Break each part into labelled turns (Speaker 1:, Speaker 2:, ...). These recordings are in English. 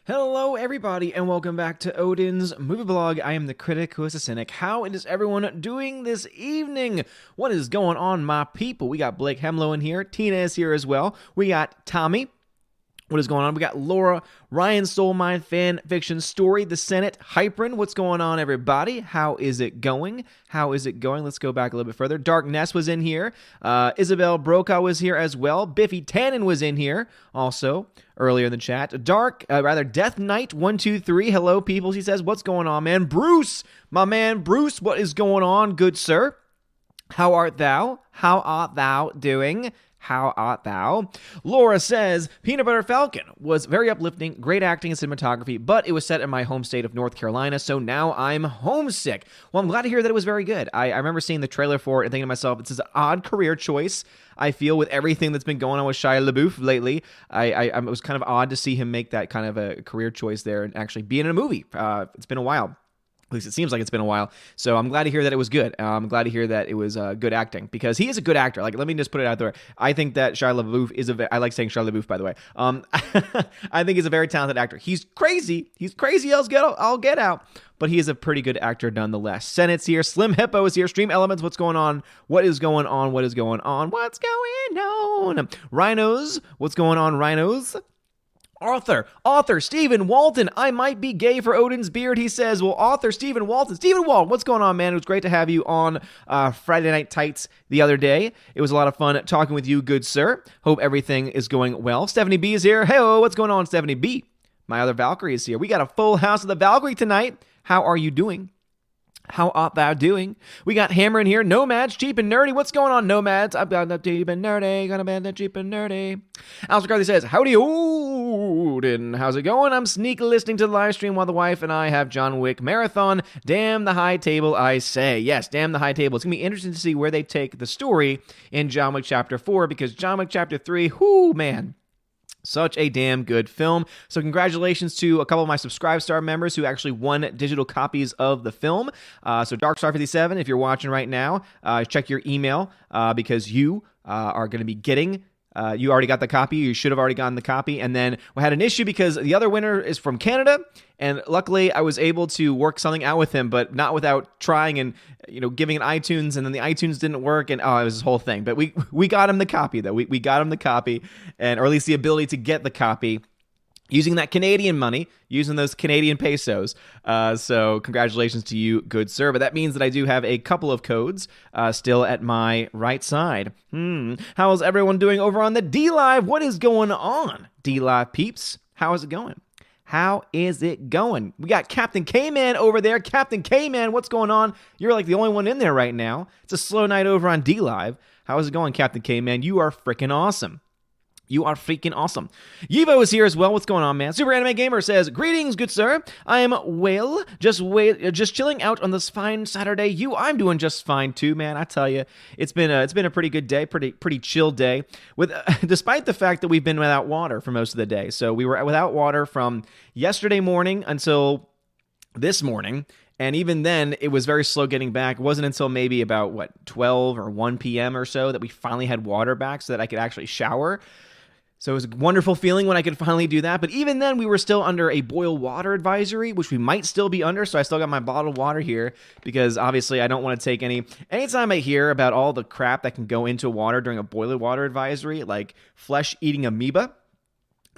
Speaker 1: Hello, everybody, and welcome back to Odin's Movie Blog. I am the critic who is a cynic. How is everyone doing this evening? What is going on, my people? We got Blake Hemlow in here. Tina is here as well. We got Tommy. What is going on? We got Laura, Ryan Soul Mine Fan Fiction Story, The Senate, Hyprin. What's going on, everybody? How is it going? Let's go back a little bit further. Dark Ness was in here. Isabel Brokaw was here as well. Biffy Tannen was in here also earlier in the chat. Death Knight 123. Hello, people. He says, what's going on, man? Bruce, my man, Bruce, what is going on, good sir? How art thou? How art thou doing? How art thou? Laura says, Peanut Butter Falcon was very uplifting, great acting and cinematography, but it was set in my home state of North Carolina, so now I'm homesick. Well, I'm glad to hear that it was very good. I remember seeing the trailer for it and thinking to myself, it's an odd career choice. I feel with everything that's been going on with Shia LaBeouf lately, it was kind of odd to see him make that kind of a career choice there and actually be in a movie. It's been a while. At least it seems like it's been a while. So I'm glad to hear that it was good. I'm glad to hear that it was good acting because he is a good actor. Like, let me just put it out there. I think that Shia LaBeouf is I like saying Shia LaBeouf, by the way. I think he's a very talented actor. He's crazy. I'll get out. But he is a pretty good actor nonetheless. Senate's here. Slim Hippo is here. Stream Elements, what's going on? What is going on? What's going on? Rhinos, what's going on, Rhinos? Author Stephen Walton, I might be gay for Odin's beard, he says. Well, author Stephen Walton, what's going on, man? It was great to have you on Friday Night Tights the other day. It was a lot of fun talking with you, good sir. Hope everything is going well. Stephanie B is here. Hey, what's going on, Stephanie B? My other Valkyrie is here. We got a full house of the Valkyrie tonight. How are you doing? How art thou doing? We got Hammer in here. Nomads, cheap and nerdy. What's going on, Nomads? I've got the cheap and nerdy. Gonna be the cheap and nerdy. Alistair Carthy says, howdy, Odin. How's it going? I'm sneak listening to the live stream while the wife and I have John Wick marathon. Damn the high table, I say. Yes, damn the high table. It's gonna be interesting to see where they take the story in John Wick Chapter 4 because John Wick Chapter 3, man. Such a damn good film. So congratulations to a couple of my Subscribe Star members who actually won digital copies of the film. So Darkstar57, if you're watching right now, check your email because you are going to be getting... you already got the copy. You should have already gotten the copy. And then we had an issue because the other winner is from Canada. And luckily, I was able to work something out with him, but not without trying and giving an iTunes. And then the iTunes didn't work. And it was this whole thing. But we got him the copy, though. We got him the copy, and or at least the ability to get the copy. Using that Canadian money, using those Canadian pesos. So congratulations to you, good sir. But that means that I do have a couple of codes still at my right side. How is everyone doing over on the D-Live? What is going on, D-Live peeps? How is it going? How is it going? We got Captain K-Man over there. Captain K-Man, what's going on? You're like the only one in there right now. It's a slow night over on D-Live. How is it going, Captain K-Man? You are freaking awesome. You are freaking awesome. Yivo is here as well. What's going on, man? Super Anime Gamer says, greetings, good sir. I am well. Just chilling out on this fine Saturday. I'm doing just fine too, man. I tell you, it's been a pretty good day, pretty chill day. With despite the fact that we've been without water for most of the day. So we were without water from yesterday morning until this morning. And even then, it was very slow getting back. It wasn't until maybe about, 12 or 1 p.m. or so that we finally had water back so that I could actually shower. So it was a wonderful feeling when I could finally do that. But even then, we were still under a boil water advisory, which we might still be under. So I still got my bottled water here because obviously I don't want to take anytime I hear about all the crap that can go into water during a boiling water advisory, like flesh-eating amoeba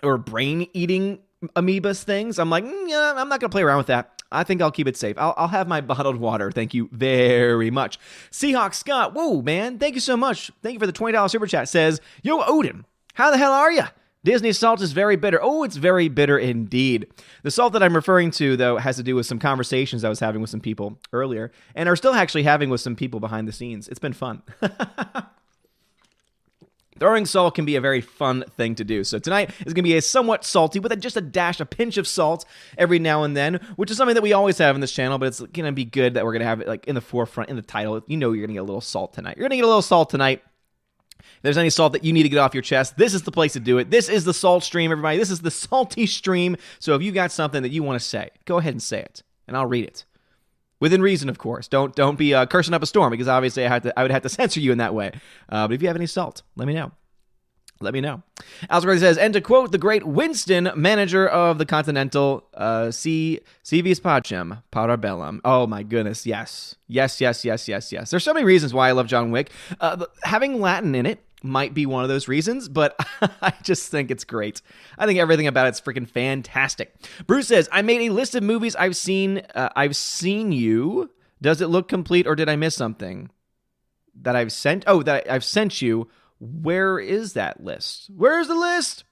Speaker 1: or brain-eating amoebas things, I'm like, yeah, I'm not going to play around with that. I think I'll keep it safe. I'll have my bottled water. Thank you very much. Seahawk Scott, whoa, man. Thank you so much. Thank you for the $20 super chat. Says, yo, Odin. How the hell are you? Disney salt is very bitter. Oh, it's very bitter indeed. The salt that I'm referring to, though, has to do with some conversations I was having with some people earlier and are still actually having with some people behind the scenes. It's been fun. Throwing salt can be a very fun thing to do. So tonight is going to be a somewhat salty with just a pinch of salt every now and then, which is something that we always have in this channel, but it's going to be good that we're going to have it like in the forefront, in the title. You're going to get a little salt tonight. You're going to get a little salt tonight. If there's any salt that you need to get off your chest, this is the place to do it. This is the salt stream, everybody. This is the salty stream. So if you got something that you want to say, go ahead and say it, and I'll read it. Within reason, of course. Don't be cursing up a storm, because obviously I would have to censor you in that way. But if you have any salt, let me know. Let me know. Asgard says, and to quote the great Winston, manager of the Continental, si vis pacem, parabellum. Oh my goodness, yes. Yes. There's so many reasons why I love John Wick. Having Latin in it might be one of those reasons, but I just think it's great. I think everything about it's freaking fantastic. Bruce says, I made a list of movies I've seen you. Does it look complete or did I miss something? That I've sent you. Where is that list? Where's the list?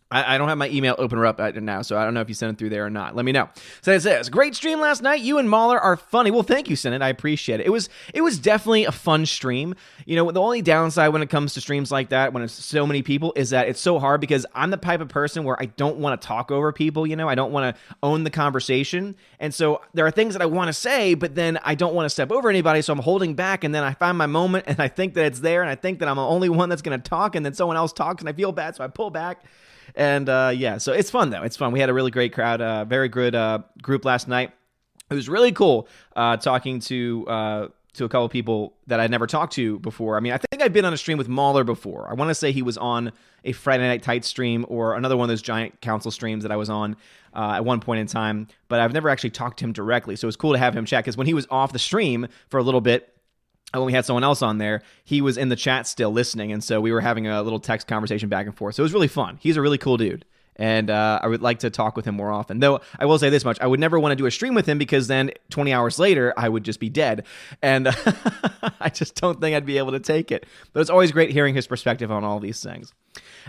Speaker 1: I don't have my email open up now, so I don't know if you sent it through there or not. Let me know. So it says, great stream last night. You and Mahler are funny. Well, thank you, Senate. I appreciate it. It was definitely a fun stream. You know, the only downside when it comes to streams like that, when it's so many people, is that it's so hard because I'm the type of person where I don't want to talk over people, you know? I don't want to own the conversation. And so there are things that I want to say, but then I don't want to step over anybody, so I'm holding back, and then I find my moment, and I think that it's there, and I think that I'm the only one that's going to talk, and then someone else talks, and I feel bad, so I pull back. And so it's fun, though. It's fun. We had a really great crowd, very good group last night. It was really cool talking to a couple people that I'd never talked to before. I mean, I think I'd been on a stream with Mahler before. I want to say he was on a Friday Night Tights stream or another one of those giant council streams that I was on at one point in time, but I've never actually talked to him directly. So it was cool to have him chat, because when he was off the stream for a little bit, when we had someone else on there, he was in the chat still listening, and so we were having a little text conversation back and forth. So it was really fun. He's a really cool dude, and I would like to talk with him more often. Though I will say this much, I would never want to do a stream with him, because then 20 hours later, I would just be dead, and I just don't think I'd be able to take it. But it's always great hearing his perspective on all these things.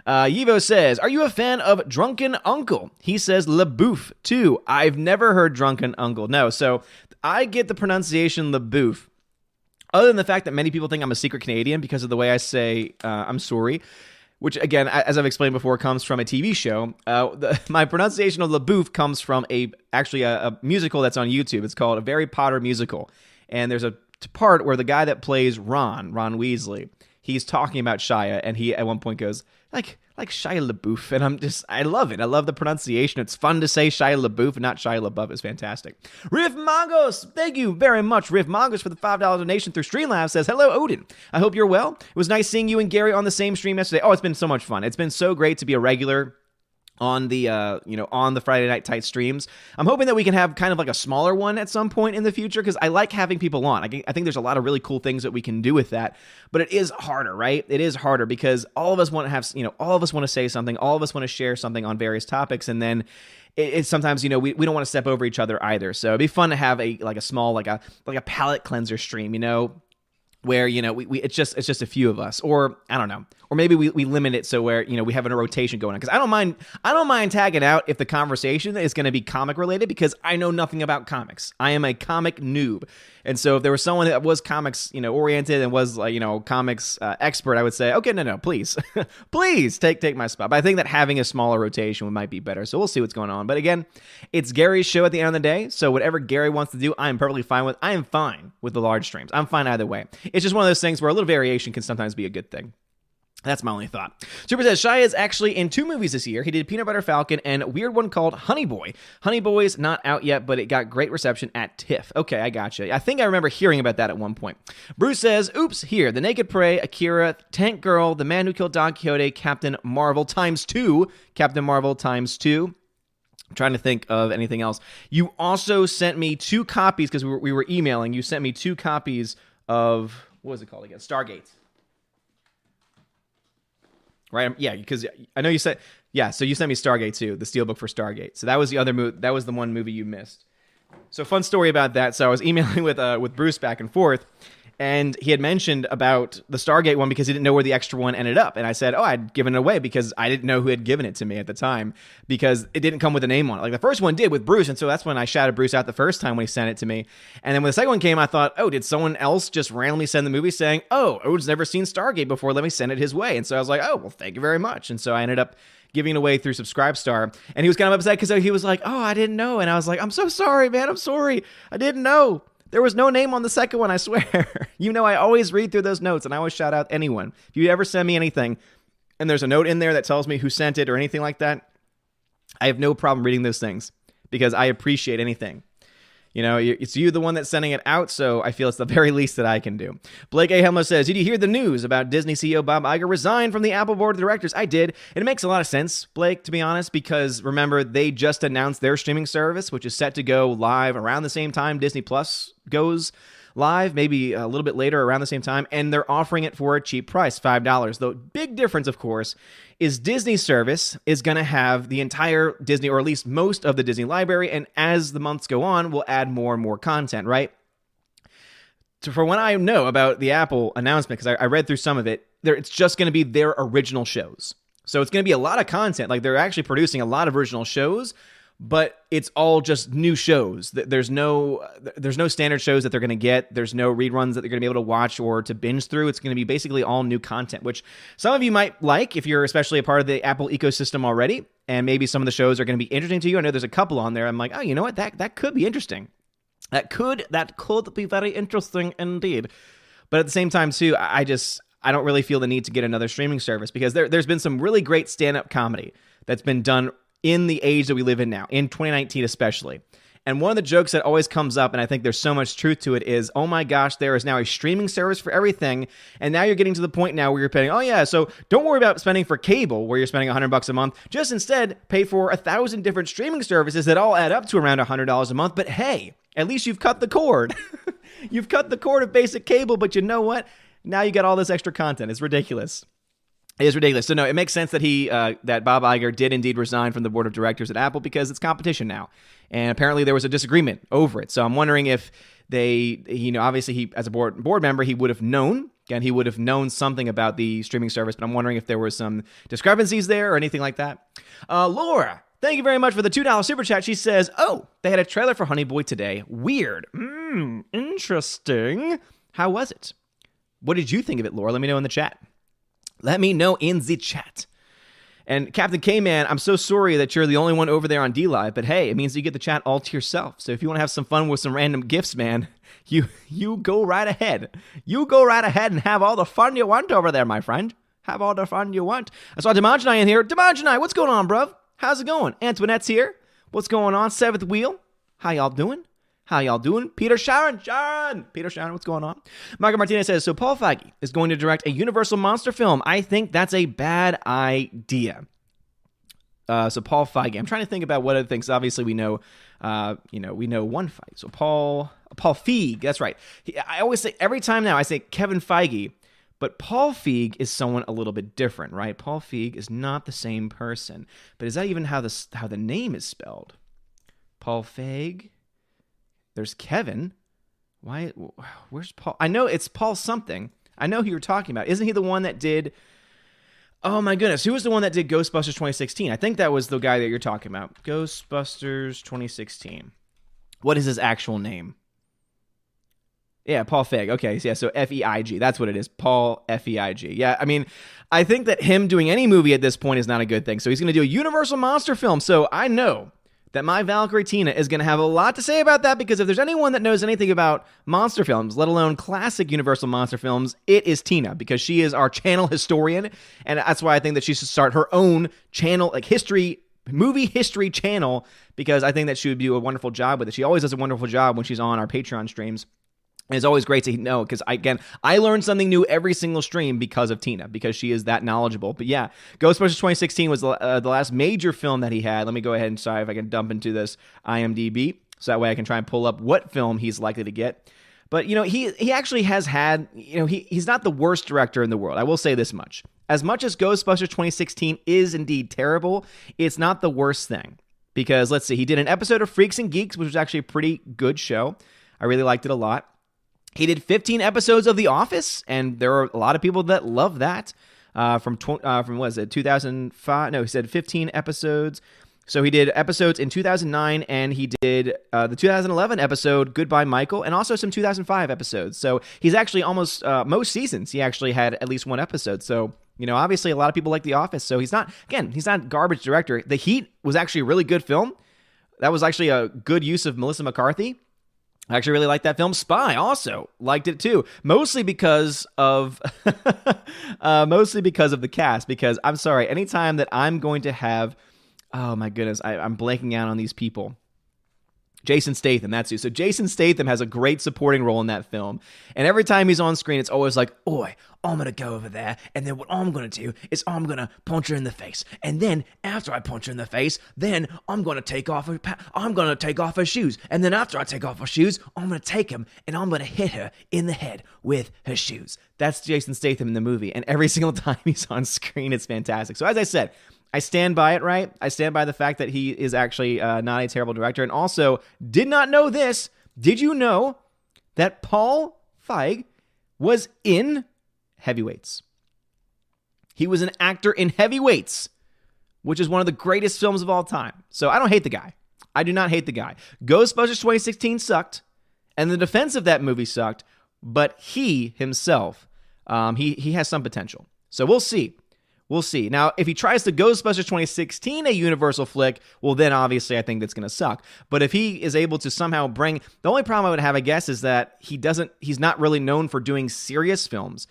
Speaker 1: Yivo says, are you a fan of Drunken Uncle? He says LaBouffe, too. I've never heard Drunken Uncle. No, so I get the pronunciation LaBouffe. Other than the fact that many people think I'm a secret Canadian because of the way I say I'm sorry, which, again, as I've explained before, comes from a TV show. My pronunciation of LaBouffe comes from a musical that's on YouTube. It's called A Harry Potter Musical. And there's a part where the guy that plays Ron Weasley, he's talking about Shia, and he at one point goes, like Shia LaBeouf, and I love it. I love the pronunciation. It's fun to say Shia LaBeouf and not Shia LaBeouf. It's fantastic. Riff Mangos, thank you very much, Riff Mangos, for the $5 donation through Streamlabs. Says, hello, Odin. I hope you're well. It was nice seeing you and Gary on the same stream yesterday. Oh, it's been so much fun. It's been so great to be a regular on the on the Friday Night Tight streams. I'm hoping that we can have kind of like a smaller one at some point in the future, because I like having people on. I think there's a lot of really cool things that we can do with that, but it is harder, right? It is harder because all of us want to have, all of us want to say something, all of us want to share something on various topics, and then it's sometimes, we don't want to step over each other either. So it'd be fun to have a small like a palate cleanser stream, where it's just a few of us, or I don't know, or maybe we limit it so where we have a rotation going on, because I don't mind tagging out if the conversation is going to be comic related, because I know nothing about comics. I am a comic noob, and so if there was someone that was comics oriented and was comics expert, I would say, okay, no, please please take my spot. But I think that having a smaller rotation might be better, so we'll see what's going on. But again, it's Gary's show at the end of the day, so whatever Gary wants to do, I am perfectly fine with. I am fine with the large streams. I'm fine either way. It's just one of those things where a little variation can sometimes be a good thing. That's my only thought. Super says, Shia is actually in 2 movies this year. He did Peanut Butter Falcon and a weird one called Honey Boy. Honey Boy's not out yet, but it got great reception at TIFF. Okay, I gotcha. I think I remember hearing about that at one point. Bruce says, oops, here, The Naked Prey, Akira, Tank Girl, The Man Who Killed Don Quixote, Captain Marvel ×2. Captain Marvel ×2. I'm trying to think of anything else. You also sent me 2 copies, because we were emailing. You sent me 2 copies of, what was it called again? Stargate. Right? Yeah, because I know you said, so you sent me Stargate too, the Steelbook for Stargate. So that was the other movie. That was the one movie you missed. So fun story about that. So I was emailing with Bruce back and forth, and he had mentioned about the Stargate one because he didn't know where the extra one ended up. And I said, I'd given it away because I didn't know who had given it to me at the time, because it didn't come with a name on it. Like the first one did with Bruce, and so that's when I shouted Bruce out the first time when he sent it to me. And then when the second one came, I thought, did someone else just randomly send the movie saying, Odin's never seen Stargate before, let me send it his way. And so I was like, well, thank you very much. And so I ended up giving it away through Subscribestar, and he was kind of upset because he was like, I didn't know. And I was like, I'm so sorry, man, I'm sorry, I didn't know. There was no name on the second one, I swear. I always read through those notes, and I always shout out anyone. If you ever send me anything, and there's a note in there that tells me who sent it or anything like that, I have no problem reading those things, because I appreciate anything. It's you, the one that's sending it out, so I feel it's the very least that I can do. Blake A. Helmut says, did you hear the news about Disney CEO Bob Iger resigned from the Apple board of directors? I did. And it makes a lot of sense, Blake, to be honest, because remember, they just announced their streaming service, which is set to go live around the same time Disney Plus goes live, maybe a little bit later around the same time, and they're offering it for a cheap price, $5. The big difference, of course, is Disney's service is going to have the entire Disney, or at least most of the Disney library, and as the months go on, we'll add more and more content, right? So for what I know about the Apple announcement, because I read through some of it, it's just going to be their original shows. So it's going to be a lot of content. Like, they're actually producing a lot of original shows, but it's all just new shows. There's no standard shows that they're going to get. There's no reruns that they're going to be able to watch or to binge through. It's going to be basically all new content, which some of you might like if you're especially a part of the Apple ecosystem already, and maybe some of the shows are going to be interesting to you. I know there's a couple on there. I'm like, oh, you know what? That could be interesting. That could be very interesting indeed. But at the same time, too, I don't really feel the need to get another streaming service, because there's been some really great stand-up comedy that's been done in the age that we live in now, in 2019 especially. And one of the jokes that always comes up, and I think there's so much truth to it, is, oh my gosh, there is now a streaming service for everything, and now you're getting to the point now where you're paying, oh yeah, so don't worry about spending for cable, where you're spending $100 a month, just instead pay for 1,000 different streaming services that all add up to around $100 a month, but hey, at least you've cut the cord. You've cut the cord of basic cable, but you know what? Now you got all this extra content. It's ridiculous. It is ridiculous. So no, it makes sense that that Bob Iger did indeed resign from the board of directors at Apple, because it's competition now. And apparently there was a disagreement over it. So I'm wondering if they, obviously he, as a board member, he would have known, he would have known something about the streaming service, but I'm wondering if there was some discrepancies there or anything like that. Laura, thank you very much for the $2 super chat. She says, oh, they had a trailer for Honey Boy today. Weird. Interesting. How was it? What did you think of it, Laura? Let me know in the chat. Let me know in the chat. And Captain K-Man, I'm so sorry that you're the only one over there on D-Live, but hey, it means you get the chat all to yourself. So if you want to have some fun with some random gifts, man, you go right ahead. You go right ahead and have all the fun you want over there, my friend. Have all the fun you want. I saw Demongenai in here. Demongenai, what's going on, bruv? How's it going? Antoinette's here. What's going on? Seventh Wheel. How y'all doing? Peter Sharon, what's going on? Michael Martinez says, so Paul Feige is going to direct a Universal monster film. I think that's a bad idea. So Paul Feige. I'm trying to think about what other things. Obviously, we know one Feige. So Paul Feig. That's right. I always say, every time now I say Kevin Feige, but Paul Feig is someone a little bit different, right? Paul Feig is not the same person. But is that even how the name is spelled? Paul Feig. There's Kevin. Why? Where's Paul? I know it's Paul something. I know who you're talking about. Isn't he the one that did... Oh my goodness. Who was the one that did Ghostbusters 2016? I think that was the guy that you're talking about. Ghostbusters 2016. What is his actual name? Yeah, Paul Feig. Okay, yeah, so F-E-I-G. That's what it is. Paul F-E-I-G. Yeah, I mean, I think that him doing any movie at this point is not a good thing. So he's going to do a Universal monster film. So I know that my Valkyrie Tina is going to have a lot to say about that, because if there's anyone that knows anything about monster films, let alone classic Universal monster films, it is Tina, because she is our channel historian, and that's why I think that she should start her own channel, like movie history channel, because I think that she would do a wonderful job with it. She always does a wonderful job when she's on our Patreon streams. And it's always great to know, because I learned something new every single stream because of Tina, because she is that knowledgeable. But yeah, Ghostbusters 2016 was the last major film that he had. Let me go ahead and see if I can dump into this IMDb, so that way I can try and pull up what film he's likely to get. But, he actually has had, he's not the worst director in the world. I will say this much. As much as Ghostbusters 2016 is indeed terrible, it's not the worst thing. Because, let's see, he did an episode of Freaks and Geeks, which was actually a pretty good show. I really liked it a lot. He did 15 episodes of The Office, and there are a lot of people that love that. From what is it, 2005? No, he said 15 episodes. So he did episodes in 2009, and he did the 2011 episode, Goodbye, Michael, and also some 2005 episodes. So he's actually almost, most seasons, he actually had at least one episode. So, obviously a lot of people like The Office. So he's not a garbage director. The Heat was actually a really good film. That was actually a good use of Melissa McCarthy. I actually really liked that film. Spy also liked it too, mostly because of the cast. Because I'm sorry, anytime that I'm going to have, oh my goodness, I'm blanking out on these people. Jason Statham, that's who. So Jason Statham has a great supporting role in that film. And every time he's on screen, it's always like, oi, I'm going to go over there. And then what I'm going to do is I'm going to punch her in the face. And then after I punch her in the face, then I'm going to take off her shoes. And then after I take off her shoes, I'm going to take him and I'm going to hit her in the head with her shoes. That's Jason Statham in the movie. And every single time he's on screen, it's fantastic. So as I said, I stand by it, right? I stand by the fact that he is actually not a terrible director. And also, did not know this. Did you know that Paul Feig was in Heavyweights? He was an actor in Heavyweights, which is one of the greatest films of all time. So I don't hate the guy. I do not hate the guy. Ghostbusters 2016 sucked, and the defense of that movie sucked, but he himself, he has some potential. So we'll see. We'll see. Now, if he tries to Ghostbusters 2016 a Universal flick, well, then obviously I think that's going to suck. But if he is able to somehow bring... The only problem I would have, I guess, is that he's not really known for doing serious films.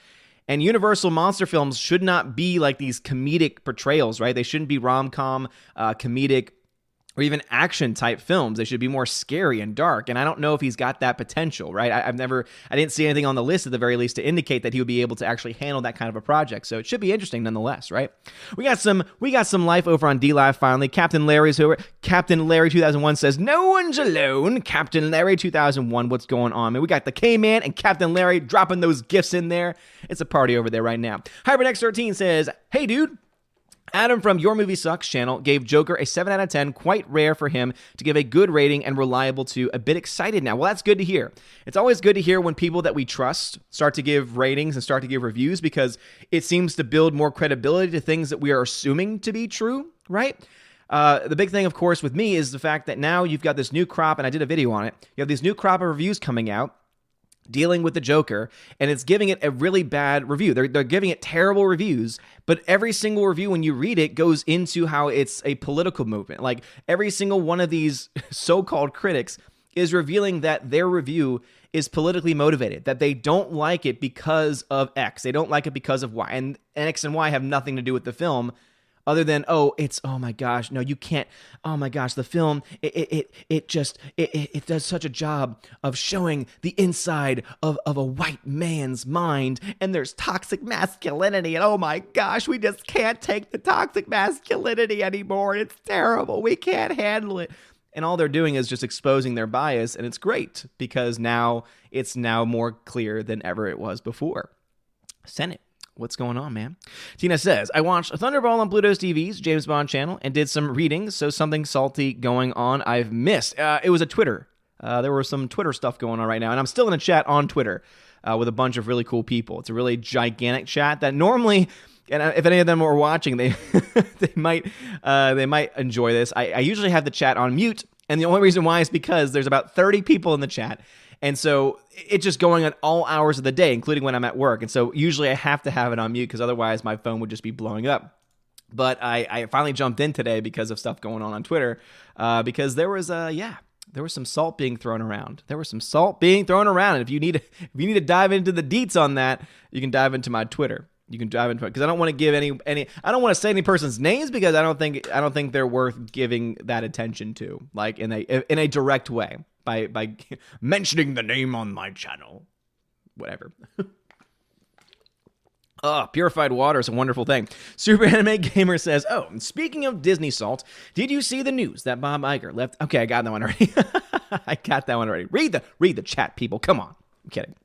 Speaker 1: And Universal monster films should not be like these comedic portrayals, right? They shouldn't be rom-com, comedic, or even action-type films. They should be more scary and dark, and I don't know if he's got that potential, right? I didn't see anything on the list at the very least to indicate that he would be able to actually handle that kind of a project, so it should be interesting nonetheless, right? We got some life over on D-Live finally. Captain Larry 2001 says, no one's alone. Captain Larry 2001, what's going on, man? We got the K-Man and Captain Larry dropping those gifts in there. It's a party over there right now. HyperX13 says, hey, dude. Adam from Your Movie Sucks channel gave Joker a 7 out of 10, quite rare for him to give a good rating and reliable to. A bit excited now. Well, that's good to hear. It's always good to hear when people that we trust start to give ratings and start to give reviews because it seems to build more credibility to things that we are assuming to be true, right? The big thing, of course, with me is the fact that now you've got this new crop, and I did a video on it. You have these new crop of reviews coming out dealing with the Joker, and it's giving it a really bad review. They're giving it terrible reviews, but every single review, when you read it, goes into how it's a political movement. Like, every single one of these so-called critics is revealing that their review is politically motivated, that they don't like it because of X. They don't like it because of Y. And X and Y have nothing to do with the film, other than, oh my gosh, no, you can't, oh my gosh, the film, it does such a job of showing the inside of a white man's mind, and there's toxic masculinity, and oh my gosh, we just can't take the toxic masculinity anymore, and it's terrible, we can't handle it. And all they're doing is just exposing their bias, and it's great, because now it's more clear than ever it was before. Senate. What's going on, man? Tina says, I watched Thunderball on Pluto's TV's James Bond channel and did some reading, so something salty going on I've missed. It was a Twitter. There was some Twitter stuff going on right now, and I'm still in a chat on Twitter with a bunch of really cool people. It's a really gigantic chat that normally, and if any of them are watching, they they might enjoy this. I usually have the chat on mute, and the only reason why is because there's about 30 people in the chat. And so it's just going at all hours of the day, including when I'm at work. And so usually I have to have it on mute because otherwise my phone would just be blowing up. But I finally jumped in today because of stuff going on Twitter because there was some salt being thrown around. And if you need to dive into the deets on that, you can dive into my Twitter. You can dive into it because I don't want to give any. I don't want to say any person's names because I don't think they're worth giving that attention to, like in a direct way. By mentioning the name on my channel. Whatever. Purified water is a wonderful thing. Super Anime Gamer says, oh, and speaking of Disney salt, did you see the news that Bob Iger left? Okay, I got that one already. Read the chat, people. Come on. I'm kidding.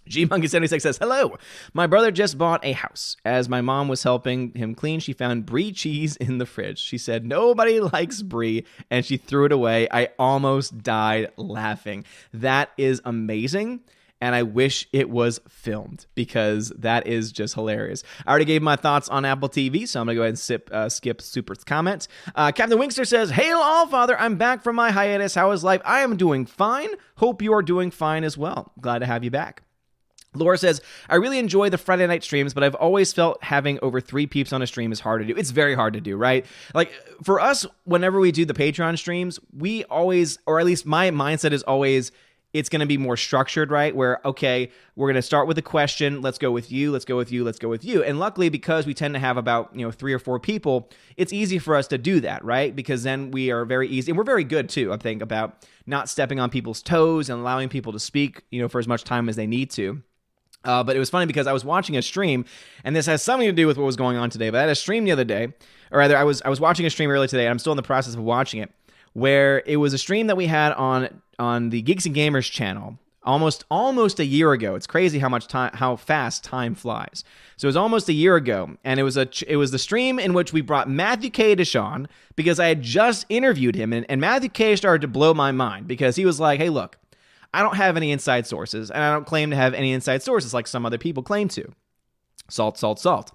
Speaker 1: G-Monkey76 says, hello. My brother just bought a house. As my mom was helping him clean, she found brie cheese in the fridge. She said, nobody likes brie, and she threw it away. I almost died laughing. That is amazing, and I wish it was filmed because that is just hilarious. I already gave my thoughts on Apple TV, so I'm going to go ahead and skip Super's comments. Captain Winkster says, Hail Allfather, I'm back from my hiatus. How is life? I am doing fine. Hope you are doing fine as well. Glad to have you back. Laura says, I really enjoy the Friday night streams, but I've always felt having over 3 peeps on a stream is hard to do. It's very hard to do, right? Like, for us, whenever we do the Patreon streams, we always, or at least my mindset is always, it's going to be more structured, right? Where, okay, we're going to start with a question. Let's go with you. Let's go with you. Let's go with you. And luckily, because we tend to have about, 3 or 4 people, it's easy for us to do that, right? Because then we are very easy. And we're very good, too, I think, about not stepping on people's toes and allowing people to speak, for as much time as they need to. But it was funny because I was watching a stream, and this has something to do with what was going on today. But I had a stream the other day, or rather, I was watching a stream earlier today, and I'm still in the process of watching it, where it was a stream that we had on the Geeks and Gamers channel almost a year ago. It's crazy how fast time flies. So it was almost a year ago, and it was the stream in which we brought Matthew Kadish on because I had just interviewed him, and Matthew Kadish started to blow my mind because he was like, "Hey, look, I don't have any inside sources, and I don't claim to have any inside sources like some other people claim to. Salt, salt, salt."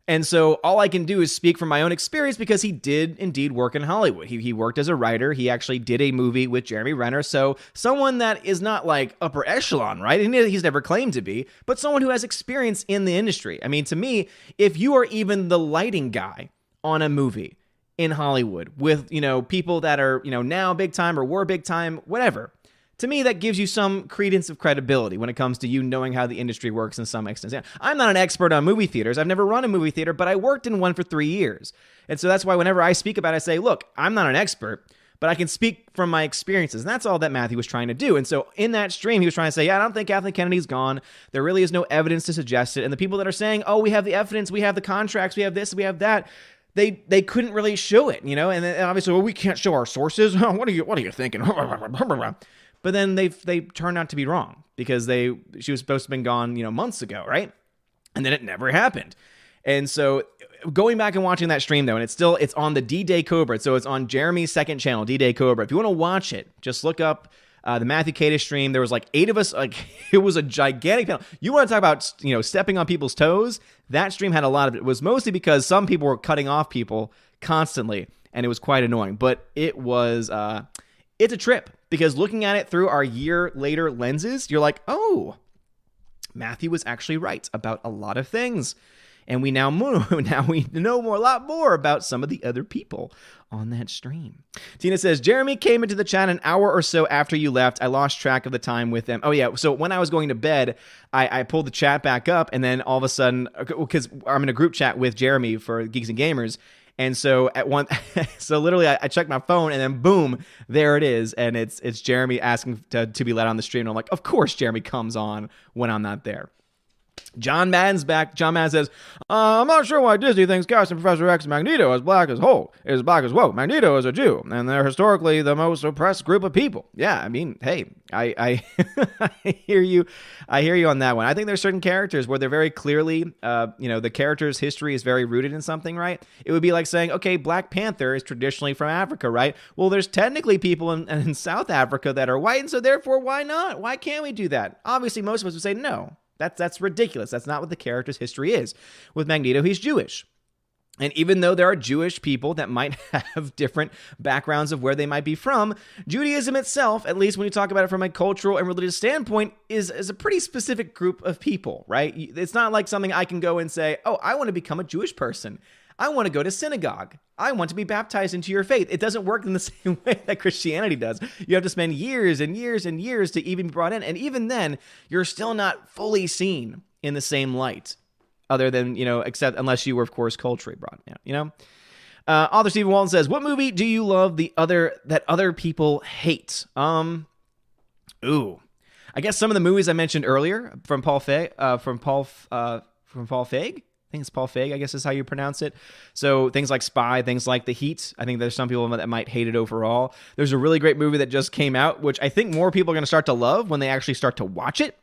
Speaker 1: And so all I can do is speak from my own experience because he did indeed work in Hollywood. He worked as a writer. He actually did a movie with Jeremy Renner. So someone that is not like upper echelon, right? And he's never claimed to be, but someone who has experience in the industry. I mean, to me, if you are even the lighting guy on a movie in Hollywood with, people that are, now big time or were big time, whatever, to me, that gives you some credence of credibility when it comes to you knowing how the industry works in some extent. I'm not an expert on movie theaters. I've never run a movie theater, but I worked in one for 3 years. And so that's why whenever I speak about it, I say, look, I'm not an expert, but I can speak from my experiences. And that's all that Matthew was trying to do. And so in that stream, he was trying to say, I don't think Kathleen Kennedy's gone. There really is no evidence to suggest it. And the people that are saying, oh, we have the evidence, we have the contracts, we have this, we have that, they couldn't really show it, and then obviously, well, we can't show our sources. What are you thinking? But then they turned out to be wrong because she was supposed to have been gone, months ago, right? And then it never happened. And so going back and watching that stream though, and it's on the D-Day Cobra. So it's on Jeremy's second channel, D-Day Cobra. If you want to watch it, just look up the Matthew Kadish stream. There was like 8 of us. Like it was a gigantic panel. You want to talk about stepping on people's toes? That stream had a lot of it. It was mostly because some people were cutting off people constantly, and it was quite annoying. But it was it's a trip. Because looking at it through our year later lenses, you're like, oh, Matthew was actually right about a lot of things. And we know a lot more about some of the other people on that stream. Tina says, Jeremy came into the chat an hour or so after you left. I lost track of the time with them. Oh, yeah. So when I was going to bed, I pulled the chat back up. And then all of a sudden, because I'm in a group chat with Jeremy for Geeks and Gamers, and so so literally I checked my phone and then boom, there it is. And it's Jeremy asking to be let on the stream. And I'm like, of course Jeremy comes on when I'm not there. John Madden's back. John Madden says, I'm not sure why Disney thinks casting Professor X and Magneto as black as woke. Magneto is a Jew, and they're historically the most oppressed group of people. Yeah, I mean, hey, I I hear you. I hear you on that one. I think there's certain characters where they're very clearly, the character's history is very rooted in something, right? It would be like saying, okay, Black Panther is traditionally from Africa, right? Well, there's technically people in South Africa that are white, and so therefore, why not? Why can't we do that? Obviously, most of us would say no. That's ridiculous. That's not what the character's history is. With Magneto, he's Jewish. And even though there are Jewish people that might have different backgrounds of where they might be from, Judaism itself, at least when you talk about it from a cultural and religious standpoint, is a pretty specific group of people, right? It's not like something I can go and say, oh, I want to become a Jewish person. I want to go to synagogue. I want to be baptized into your faith. It doesn't work in the same way that Christianity does. You have to spend years and years and years to even be brought in. And even then, you're still not fully seen in the same light, other than, except unless you were, of course, culturally brought in, Author Stephen Walton says, what movie do you love that other people hate? I guess some of the movies I mentioned earlier from Paul Feig, from Paul Feig. I think it's Paul Feig, I guess is how you pronounce it. So things like Spy, things like The Heat. I think there's some people that might hate it overall. There's a really great movie that just came out, which I think more people are going to start to love when they actually start to watch it.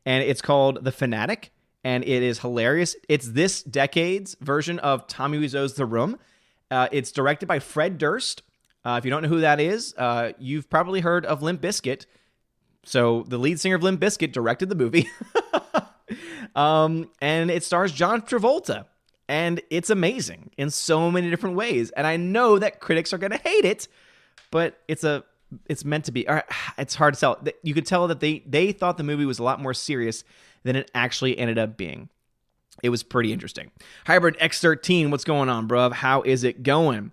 Speaker 1: And it's called The Fanatic, and it is hilarious. It's this decade's version of Tommy Wiseau's The Room. It's directed by Fred Durst. If you don't know who that is, you've probably heard of Limp Bizkit. So the lead singer of Limp Bizkit directed the movie. And it stars John Travolta, and it's amazing in so many different ways. And I know that critics are going to hate it, but it's meant to be. It's hard to tell. You could tell that they thought the movie was a lot more serious than it actually ended up being. It was pretty interesting. Hybrid X13, what's going on, bruv? How is it going?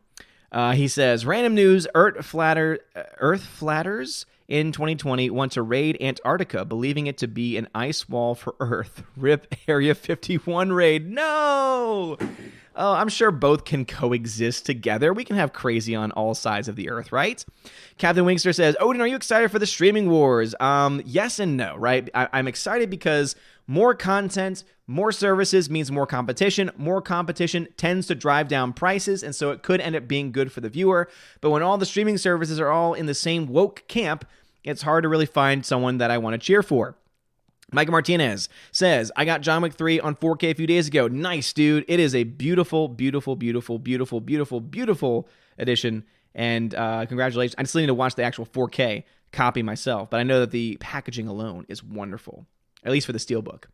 Speaker 1: He says, random news, Earth flatters in 2020 want to raid Antarctica, believing it to be an ice wall for Earth. RIP Area 51 raid. No! Oh, I'm sure both can coexist together. We can have crazy on all sides of the Earth, right? Captain Wingster says, Odin, are you excited for the streaming wars? Yes and no, right? I'm excited because more content, more services means more competition. More competition tends to drive down prices, and so it could end up being good for the viewer. But when all the streaming services are all in the same woke camp, it's hard to really find someone that I want to cheer for. Micah Martinez says, I got John Wick 3 on 4K a few days ago. Nice, dude. It is a beautiful, beautiful, beautiful, beautiful, beautiful, beautiful edition. And congratulations. I still need to watch the actual 4K copy myself, but I know that the packaging alone is wonderful, at least for the Steelbook.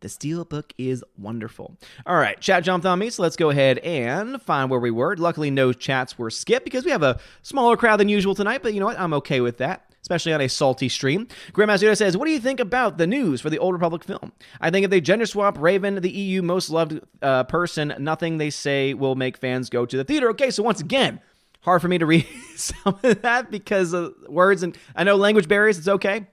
Speaker 1: The Steelbook is wonderful. All right, chat jumped on me, so let's go ahead and find where we were. Luckily, no chats were skipped because we have a smaller crowd than usual tonight, but you know what? I'm okay with that, especially on a salty stream. Grandmaster Yoda says, what do you think about the news for the Old Republic film? I think if they gender swap Raven, the EU most loved person, nothing they say will make fans go to the theater. Okay, so once again, hard for me to read some of that because of words, and I know language barriers, it's okay.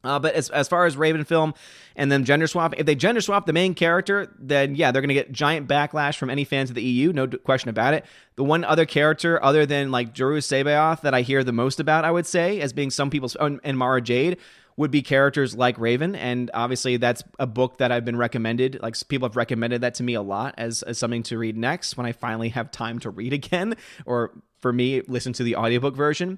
Speaker 1: But as far as Raven film and them gender swap, if they gender swap the main character, then yeah, they're going to get giant backlash from any fans of the EU, no question about it. The one other character other than like Juru Sabaoth that I hear the most about, I would say, as being some people's, and Mara Jade, would be characters like Raven. And obviously that's a book that I've been recommended. Like people have recommended that to me a lot as something to read next when I finally have time to read again, or for me, listen to the audiobook version.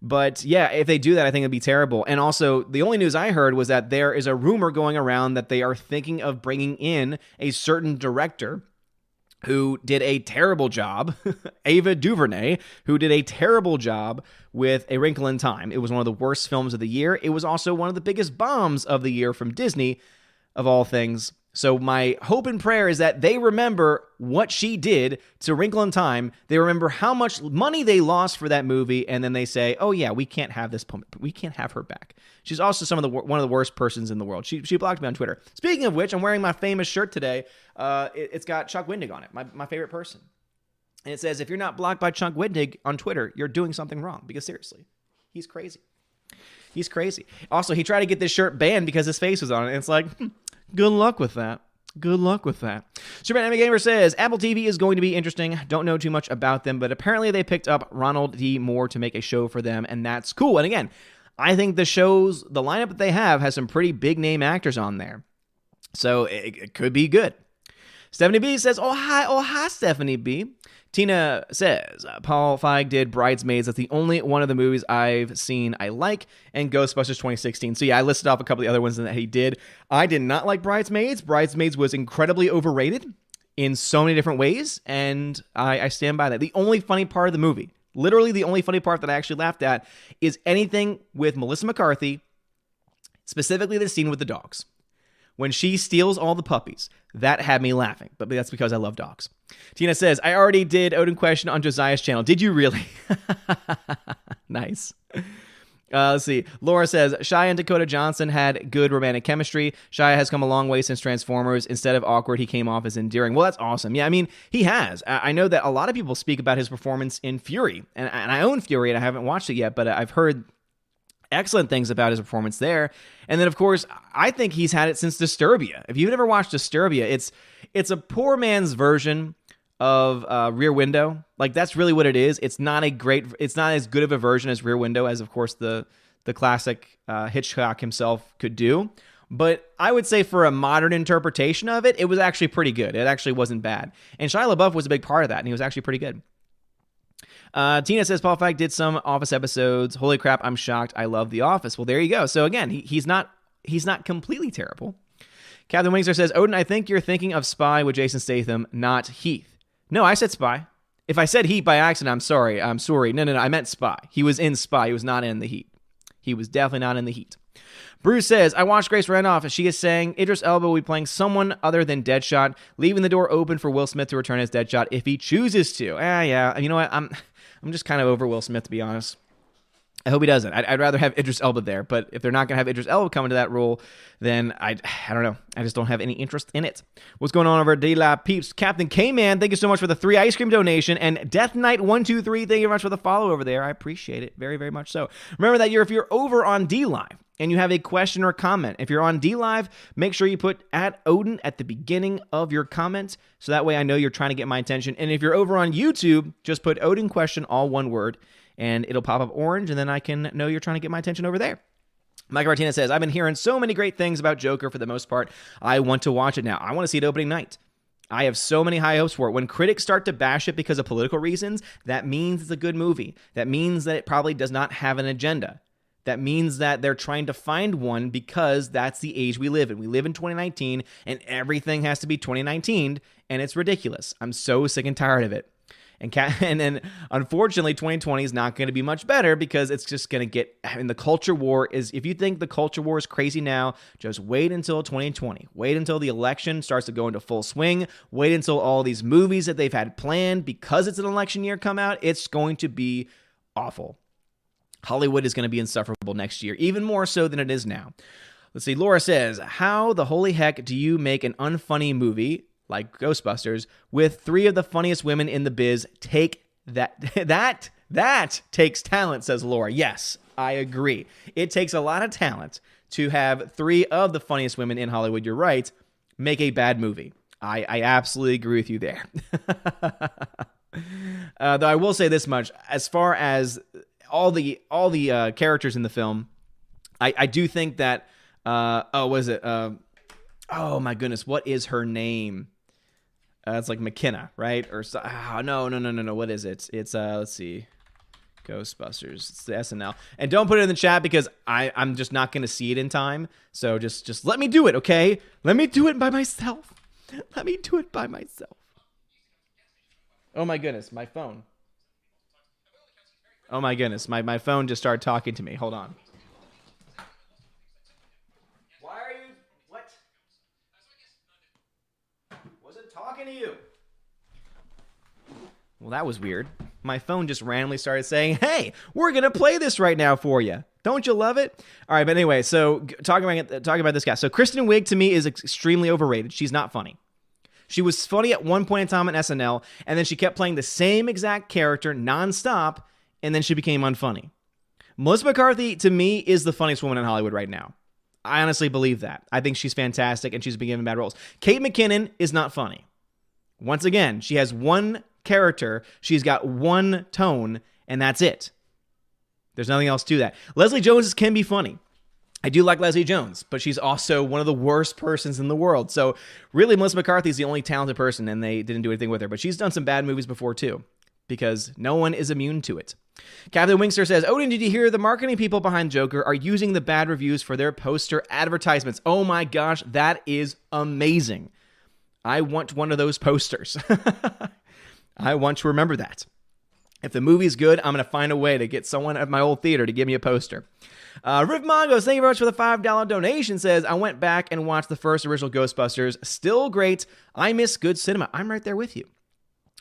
Speaker 1: But yeah, if they do that, I think it'd be terrible. And also, the only news I heard was that there is a rumor going around that they are thinking of bringing in a certain director who did a terrible job, Ava DuVernay, who did a terrible job with A Wrinkle in Time. It was one of the worst films of the year. It was also one of the biggest bombs of the year from Disney, of all things. So my hope and prayer is that they remember what she did to Wrinkle in Time. They remember how much money they lost for that movie, and then they say, "Oh yeah, we can't have this. We can't have her back." She's also one of the worst persons in the world. She blocked me on Twitter. Speaking of which, I'm wearing my famous shirt today. It's got Chuck Wendig on it, my favorite person, and it says, "If you're not blocked by Chuck Wendig on Twitter, you're doing something wrong." Because seriously, he's crazy. He's crazy. Also, he tried to get this shirt banned because his face was on it, and it's like. Good luck with that. Good luck with that. Superman Anime Gamer says, Apple TV is going to be interesting. Don't know too much about them, but apparently they picked up Ronald D. Moore to make a show for them, and that's cool. And again, I think the lineup that they have has some pretty big name actors on there. So it could be good. Stephanie B says, oh hi, Stephanie B. Tina says, Paul Feig did Bridesmaids. That's the only one of the movies I've seen I like, and Ghostbusters 2016. So yeah, I listed off a couple of the other ones that he did. I did not like Bridesmaids. Bridesmaids was incredibly overrated in so many different ways, and I stand by that. The only funny part of the movie, literally the only funny part that I actually laughed at, is anything with Melissa McCarthy, specifically the scene with the dogs. When she steals all the puppies, that had me laughing, but that's because I love dogs. Tina says, I already did Odin Question on Josiah's channel. Did you really? Nice. Let's see. Laura says, Shia and Dakota Johnson had good romantic chemistry. Shia has come a long way since Transformers. Instead of awkward, he came off as endearing. Well, that's awesome. Yeah, I mean, he has. I know that a lot of people speak about his performance in Fury, and I own Fury, and I haven't watched it yet, but I've heard excellent things about his performance there. And then, of course, I think he's had it since Disturbia. If you've never watched Disturbia, it's a poor man's version of Rear Window. Like, that's really what it is. It's not as good of a version as Rear Window as, of course, the classic Hitchcock himself could do. But I would say for a modern interpretation of it, it was actually pretty good. It actually wasn't bad. And Shia LaBeouf was a big part of that, and he was actually pretty good. Tina says, Paul Feig did some Office episodes. Holy crap, I'm shocked. I love The Office. Well, there you go. So again, he's not completely terrible. Captain Wingster says, Odin, I think you're thinking of Spy with Jason Statham, not Heath. No, I said Spy. If I said Heat by accident, I'm sorry. No, I meant Spy. He was in Spy. He was not in The Heat. He was definitely not in The Heat. Bruce says, I watched Grace Randolph. She is saying Idris Elba will be playing someone other than Deadshot, leaving the door open for Will Smith to return as Deadshot if he chooses to. Yeah. You know what? I'm just kind of over Will Smith, to be honest. I hope he doesn't. I'd rather have Idris Elba there, but if they're not going to have Idris Elba come into that role, then I don't know. I just don't have any interest in it. What's going on over at D-Lab Peeps? Captain K-Man, thank you so much for the 3 ice cream donation, and Death Knight 123, thank you very much for the follow over there. I appreciate it very, very much so. Remember that if you're over on D-Live and you have a question or comment, if you're on D-Live, make sure you put @Odin at the beginning of your comment, so that way I know you're trying to get my attention. And if you're over on YouTube, just put Odin question, all one word, and it'll pop up orange, and then I can know you're trying to get my attention over there. Mike Martinez says, I've been hearing so many great things about Joker for the most part. I want to watch it now. I want to see it opening night. I have so many high hopes for it. When critics start to bash it because of political reasons, that means it's a good movie. That means that it probably does not have an agenda. That means that they're trying to find one because that's the age we live in. We live in 2019, and everything has to be 2019, and it's ridiculous. I'm so sick and tired of it. And then, unfortunately, 2020 is not going to be much better because it's just going to get... I mean, the culture war is... If you think the culture war is crazy now, just wait until 2020. Wait until the election starts to go into full swing. Wait until all these movies that they've had planned because it's an election year come out. It's going to be awful. Hollywood is going to be insufferable next year, even more so than it is now. Let's see. Laura says, how the holy heck do you make an unfunny movie like Ghostbusters with 3 of the funniest women in the biz? Take that. That takes talent, says Laura. Yes, I agree. It takes a lot of talent to have 3 of the funniest women in Hollywood. You're right. Make a bad movie. I absolutely agree with you there. Though I will say this much, as far as all the characters in the film, I do think that oh my goodness, what is her name? It's like McKenna, right? Or no. What is it? It's let's see, Ghostbusters. It's the SNL. And don't put it in the chat because I'm just not going to see it in time. So just let me do it, okay? Let me do it by myself. Let me do it by myself. Oh my goodness, my phone. Oh my goodness, my phone just started talking to me. Hold on. Why are you... What? Wasn't talking to you. Well, that was weird. My phone just randomly started saying, hey, we're going to play this right now for you. Don't you love it? All right, but anyway, so talking about this guy. So Kristen Wiig, to me, is extremely overrated. She's not funny. She was funny at one point in time on SNL, and then she kept playing the same exact character nonstop, and then she became unfunny. Melissa McCarthy, to me, is the funniest woman in Hollywood right now. I honestly believe that. I think she's fantastic, and she's been given bad roles. Kate McKinnon is not funny. Once again, she has one character, she's got one tone, and that's it. There's nothing else to that. Leslie Jones can be funny. I do like Leslie Jones, but she's also one of the worst persons in the world. So really, Melissa McCarthy is the only talented person, and they didn't do anything with her. But she's done some bad movies before, too, because no one is immune to it. Captain Wingster says, Odin, did you hear the marketing people behind Joker are using the bad reviews for their poster advertisements? Oh my gosh, that is amazing. I want one of those posters. I want to remember that. If the movie's good, I'm going to find a way to get someone at my old theater to give me a poster. Riv Mongos, thank you very much for the $5 donation, says, I went back and watched the first original Ghostbusters. Still great. I miss good cinema. I'm right there with you.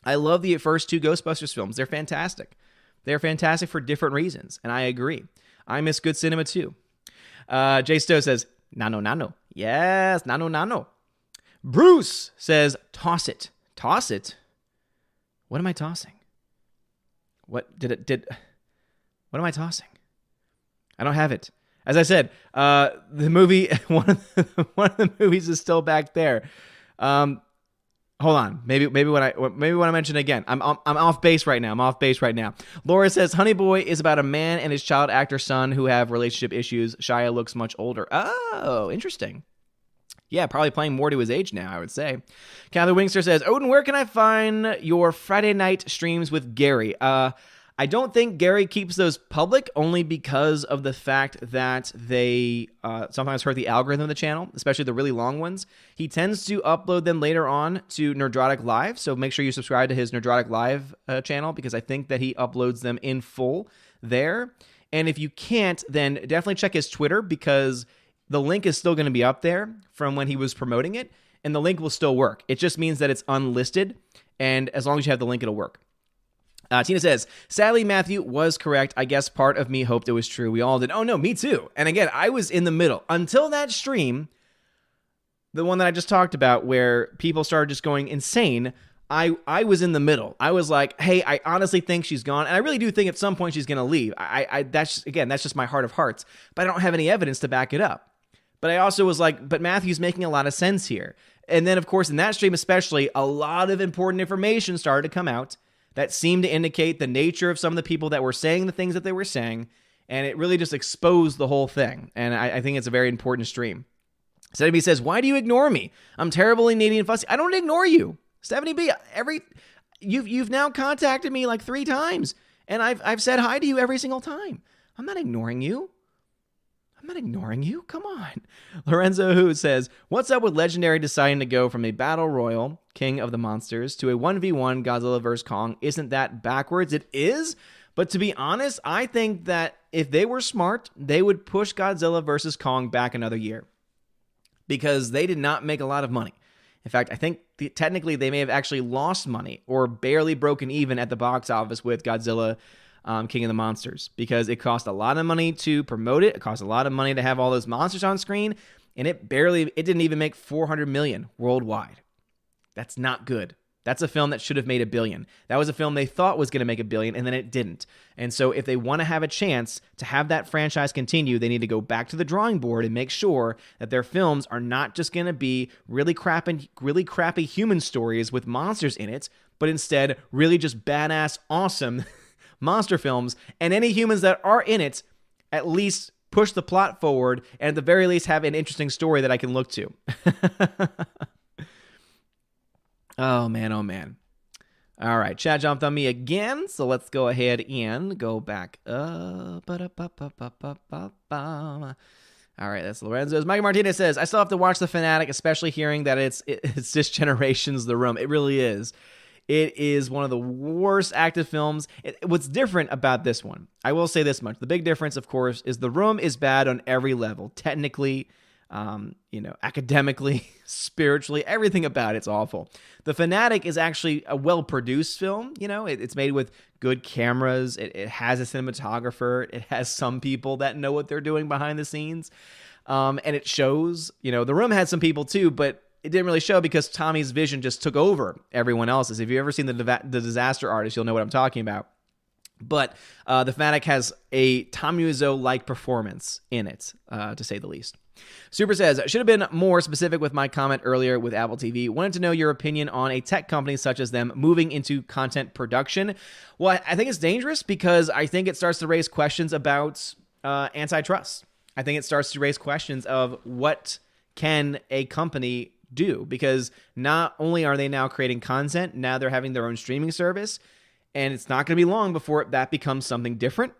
Speaker 1: I love the first 2 Ghostbusters films. They're fantastic. They're fantastic for different reasons, and I agree. I miss good cinema, too. Jay Stowe says, Nano. Yes, Nano. Bruce says, toss it. Toss it? What am I tossing? What am I tossing? I don't have it. As I said, the movie, one of the movies is still back there. Hold on. Maybe when I mention it again. I'm off base right now. Laura says, Honey Boy is about a man and his child actor son who have relationship issues. Shia looks much older. Oh, interesting. Yeah, probably playing more to his age now, I would say. Cather Wingster says, Odin, where can I find your Friday night streams with Gary? I don't think Gary keeps those public, only because of the fact that they sometimes hurt the algorithm of the channel, especially the really long ones. He tends to upload them later on to Nerdrotic Live, so make sure you subscribe to his Nerdrotic Live channel, because I think that he uploads them in full there. And if you can't, then definitely check his Twitter, because the link is still going to be up there from when he was promoting it, and the link will still work. It just means that it's unlisted, and as long as you have the link, it'll work. Tina says, sadly, Matthew was correct. I guess part of me hoped it was true. We all did. Oh, no, me too. And again, I was in the middle. Until that stream, the one that I just talked about, where people started just going insane, I was in the middle. I was like, hey, I honestly think she's gone. And I really do think at some point she's going to leave. That's just my heart of hearts. But I don't have any evidence to back it up. But I also was like, but Matthew's making a lot of sense here. And then, of course, in that stream especially, a lot of important information started to come out that seemed to indicate the nature of some of the people that were saying the things that they were saying, and it really just exposed the whole thing. And I think it's a very important stream. Stephanie B says, why do you ignore me? I'm terribly needy and fussy. I don't ignore you. Stephanie B, you've now contacted me like 3 times, and I've said hi to you every single time. I'm not ignoring you. Come on. Lorenzo Who says, what's up with Legendary deciding to go from a Battle Royal, King of the Monsters, to a 1v1 Godzilla vs. Kong? Isn't that backwards? It is. But to be honest, I think that if they were smart, they would push Godzilla vs. Kong back another year. Because they did not make a lot of money. In fact, I think technically they may have actually lost money or barely broken even at the box office with Godzilla King of the Monsters, because it cost a lot of money to promote it. It cost a lot of money to have all those monsters on screen, and it didn't even make $400 million worldwide. That's not good. That's a film that should have made $1 billion. That was a film they thought was going to make $1 billion, and then it didn't. And so if they want to have a chance to have that franchise continue, they need to go back to the drawing board and make sure that their films are not just going to be really crappy human stories with monsters in it, but instead really just badass, awesome monster films, and any humans that are in it at least push the plot forward, and at the very least have an interesting story that I can look to. Oh, man. All right, chat jumped on me again, so let's go ahead and go back up. All right, that's Lorenzo's. Mike Martinez says, I still have to watch The Fanatic, especially hearing that it's this generation's The Room. It really is. It is one of the worst acted films. What's different about this one, I will say this much. The big difference, of course, is The Room is bad on every level. Technically, academically, spiritually, everything about it's awful. The Fanatic is actually a well-produced film. It's made with good cameras. It has a cinematographer. It has some people that know what they're doing behind the scenes. And it shows, The Room had some people too, but it didn't really show because Tommy's vision just took over everyone else's. If you've ever seen the Disaster Artist, you'll know what I'm talking about. But The Fanatic has a Tommy Wiseau-like performance in it, to say the least. Super says, should have been more specific with my comment earlier with Apple TV. Wanted to know your opinion on a tech company such as them moving into content production. Well, I think it's dangerous because I think it starts to raise questions about antitrust. I think it starts to raise questions of what can a company do, because not only are they now creating content, now they're having their own streaming service, and it's not going to be long before that becomes something different.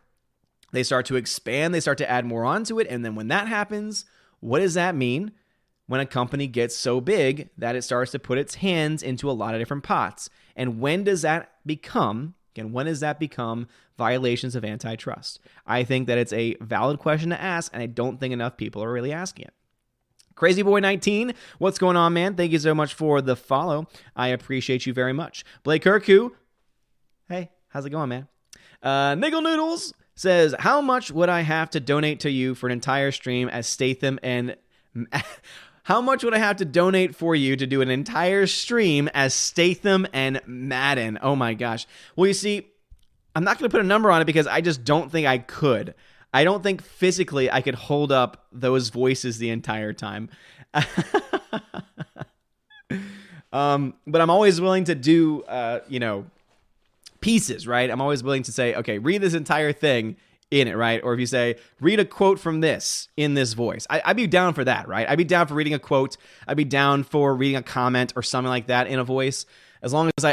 Speaker 1: They start to expand, they start to add more onto it, and then when that happens, what does that mean when a company gets so big that it starts to put its hands into a lot of different pots? And when does that become violations of antitrust? I think that it's a valid question to ask, and I don't think enough people are really asking it. Crazy Boy 19, what's going on, man? Thank you so much for the follow. I appreciate you very much. Blake Kirku, hey, how's it going, man? Niggle Noodles says, how much would I have to donate to you for an entire stream as Statham and... How much would I have to donate for you to do an entire stream as Statham and Madden? Oh my gosh. Well, you see, I'm not going to put a number on it because I just don't think I could. I don't think physically I could hold up those voices the entire time. But I'm always willing to do, pieces, right? I'm always willing to say, okay, read this entire thing in it, right? Or if you say, read a quote from this in this voice. I'd be down for that, right? I'd be down for reading a quote. I'd be down for reading a comment or something like that in a voice. As long as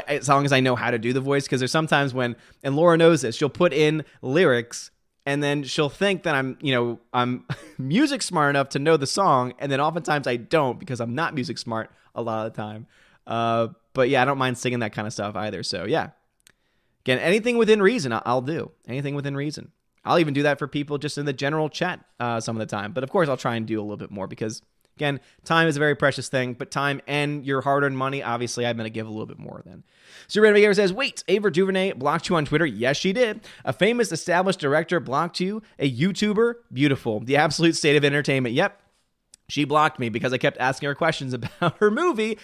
Speaker 1: I know how to do the voice, because there's sometimes when, and Laura knows this, she'll put in lyrics and then she'll think that I'm music smart enough to know the song, and then oftentimes I don't because I'm not music smart a lot of the time. But yeah, I don't mind singing that kind of stuff either. So yeah, again, anything within reason, I'll do. Anything within reason. I'll even do that for people just in the general chat some of the time. But of course, I'll try and do a little bit more because Again, time is a very precious thing, but time and your hard-earned money, obviously, I'm going to give a little bit more than. Super Random Gamer says, wait, Ava DuVernay blocked you on Twitter? Yes, she did. A famous established director blocked you? A YouTuber? Beautiful. The absolute state of entertainment. Yep. She blocked me because I kept asking her questions about her movie,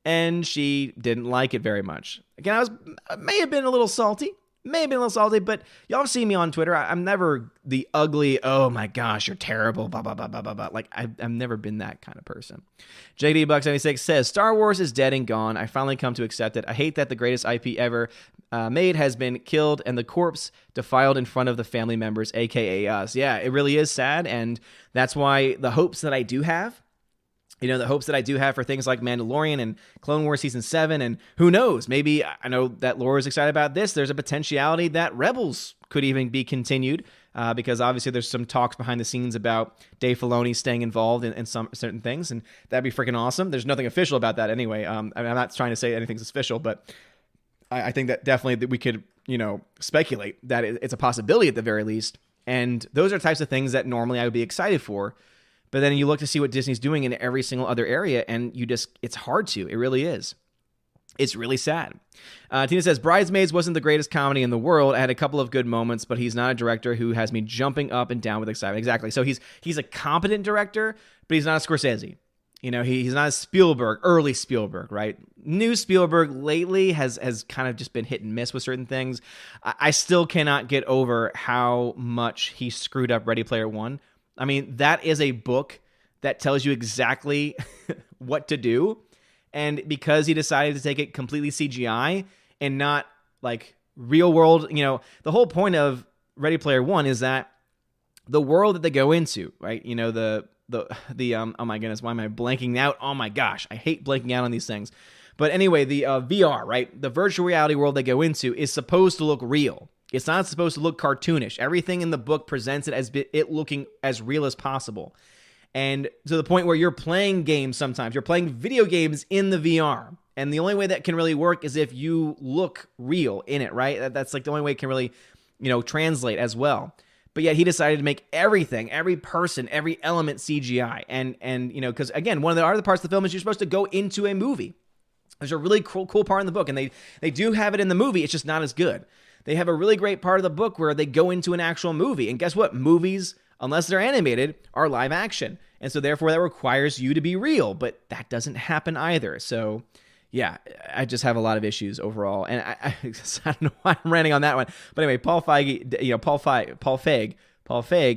Speaker 1: and she didn't like it very much. Again, I may have been a little salty, but y'all have seen me on Twitter. I'm never the ugly, oh my gosh, you're terrible, blah, blah, blah, blah, blah, blah. Like, I've never been that kind of person. JD Buck 76 says, Star Wars is dead and gone. I finally come to accept it. I hate that the greatest IP ever made has been killed and the corpse defiled in front of the family members, aka us. Yeah, it really is sad, and that's why the hopes that I do have, the hopes that I do have for things like Mandalorian and Clone Wars Season 7, and who knows, maybe, I know that Laura is excited about this, there's a potentiality that Rebels could even be continued, because obviously there's some talks behind the scenes about Dave Filoni staying involved in some certain things, and that'd be freaking awesome. There's nothing official about that anyway. I'm not trying to say anything's official, but I think that definitely that we could, speculate that it's a possibility at the very least, and those are types of things that normally I would be excited for. But then you look to see what Disney's doing in every single other area, and it's hard to. It really is. It's really sad. Tina says, Bridesmaids wasn't the greatest comedy in the world. I had a couple of good moments, but he's not a director who has me jumping up and down with excitement. Exactly. So he's a competent director, but he's not a Scorsese. He's not a Spielberg, early Spielberg, right? New Spielberg lately has kind of just been hit and miss with certain things. I still cannot get over how much he screwed up Ready Player One. I mean, that is a book that tells you exactly what to do. And because he decided to take it completely CGI and not like real world, the whole point of Ready Player One is that the world that they go into, right? The oh my goodness, why am I blanking out? Oh my gosh, I hate blanking out on these things. But anyway, the VR, right? The virtual reality world they go into is supposed to look real. It's not supposed to look cartoonish. Everything in the book presents it as it looking as real as possible. And to the point where you're playing games sometimes. You're playing video games in the VR. And the only way that can really work is if you look real in it, right? That's like the only way it can really, translate as well. But yet he decided to make everything, every person, every element CGI. And because again, one of the other parts of the film is you're supposed to go into a movie. There's a really cool part in the book. And they do have it in the movie. It's just not as good. They have a really great part of the book where they go into an actual movie. And guess what? Movies, unless they're animated, are live action. And so therefore that requires you to be real. But that doesn't happen either. So yeah, I just have a lot of issues overall. And I don't know why I'm ranting on that one. But anyway, Paul Feig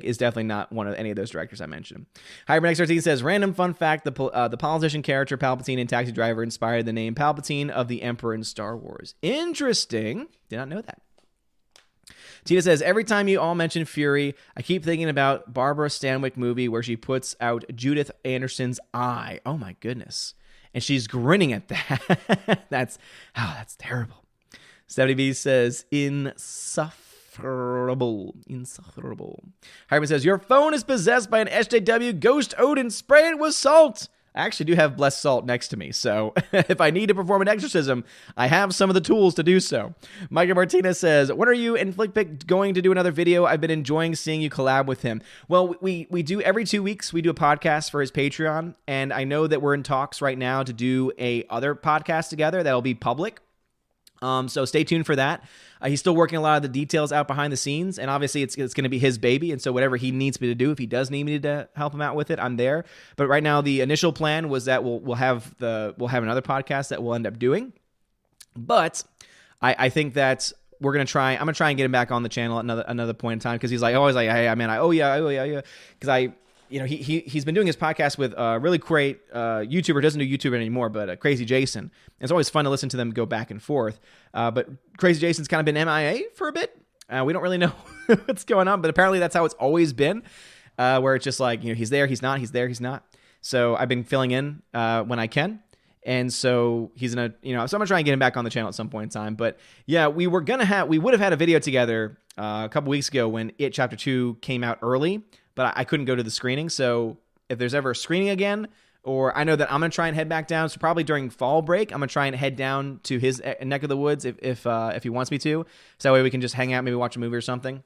Speaker 1: is definitely not one of any of those directors I mentioned. Hybrid XRT says, random fun fact, the politician character Palpatine in Taxi Driver inspired the name Palpatine of the Emperor in Star Wars. Interesting. Did not know that. Tina says, every time you all mention Fury, I keep thinking about Barbara Stanwyck movie where she puts out Judith Anderson's eye. Oh my goodness. And she's grinning at that. That's terrible. 70B says, insufferable. Hyman says, your phone is possessed by an SJW ghost Odin. Spray it with salt. I actually do have blessed salt next to me, so if I need to perform an exorcism, I have some of the tools to do so. Micah Martinez says, when are you and FlickPick going to do another video? I've been enjoying seeing you collab with him. Well, we do every 2 weeks, we do a podcast for his Patreon, and I know that we're in talks right now to do a other podcast together that'll be public. So stay tuned for that. He's still working a lot of the details out behind the scenes, and obviously it's going to be his baby, and so whatever he needs me to do, if he does need me to help him out with it, I'm there. But right now, the initial plan was that we'll have another podcast that we'll end up doing. But I think that I'm gonna try and get him back on the channel at another point in time, because he's always like, hey man, because he's been doing his podcast with a really great YouTuber, doesn't do YouTube anymore, but Crazy Jason. It's always fun to listen to them go back and forth. But Crazy Jason's kind of been MIA for a bit. We don't really know what's going on, but apparently that's how it's always been, where it's just like, he's there, he's not, he's there, he's not. So I've been filling in when I can. And so he's so I'm gonna try and get him back on the channel at some point in time. But yeah, we would have had a video together a couple weeks ago when It Chapter 2 came out early, but I couldn't go to the screening. So if there's ever a screening again, or I know that I'm going to try and head back down. So probably during fall break, I'm going to try and head down to his neck of the woods if he wants me to. So that way we can just hang out, maybe watch a movie or something,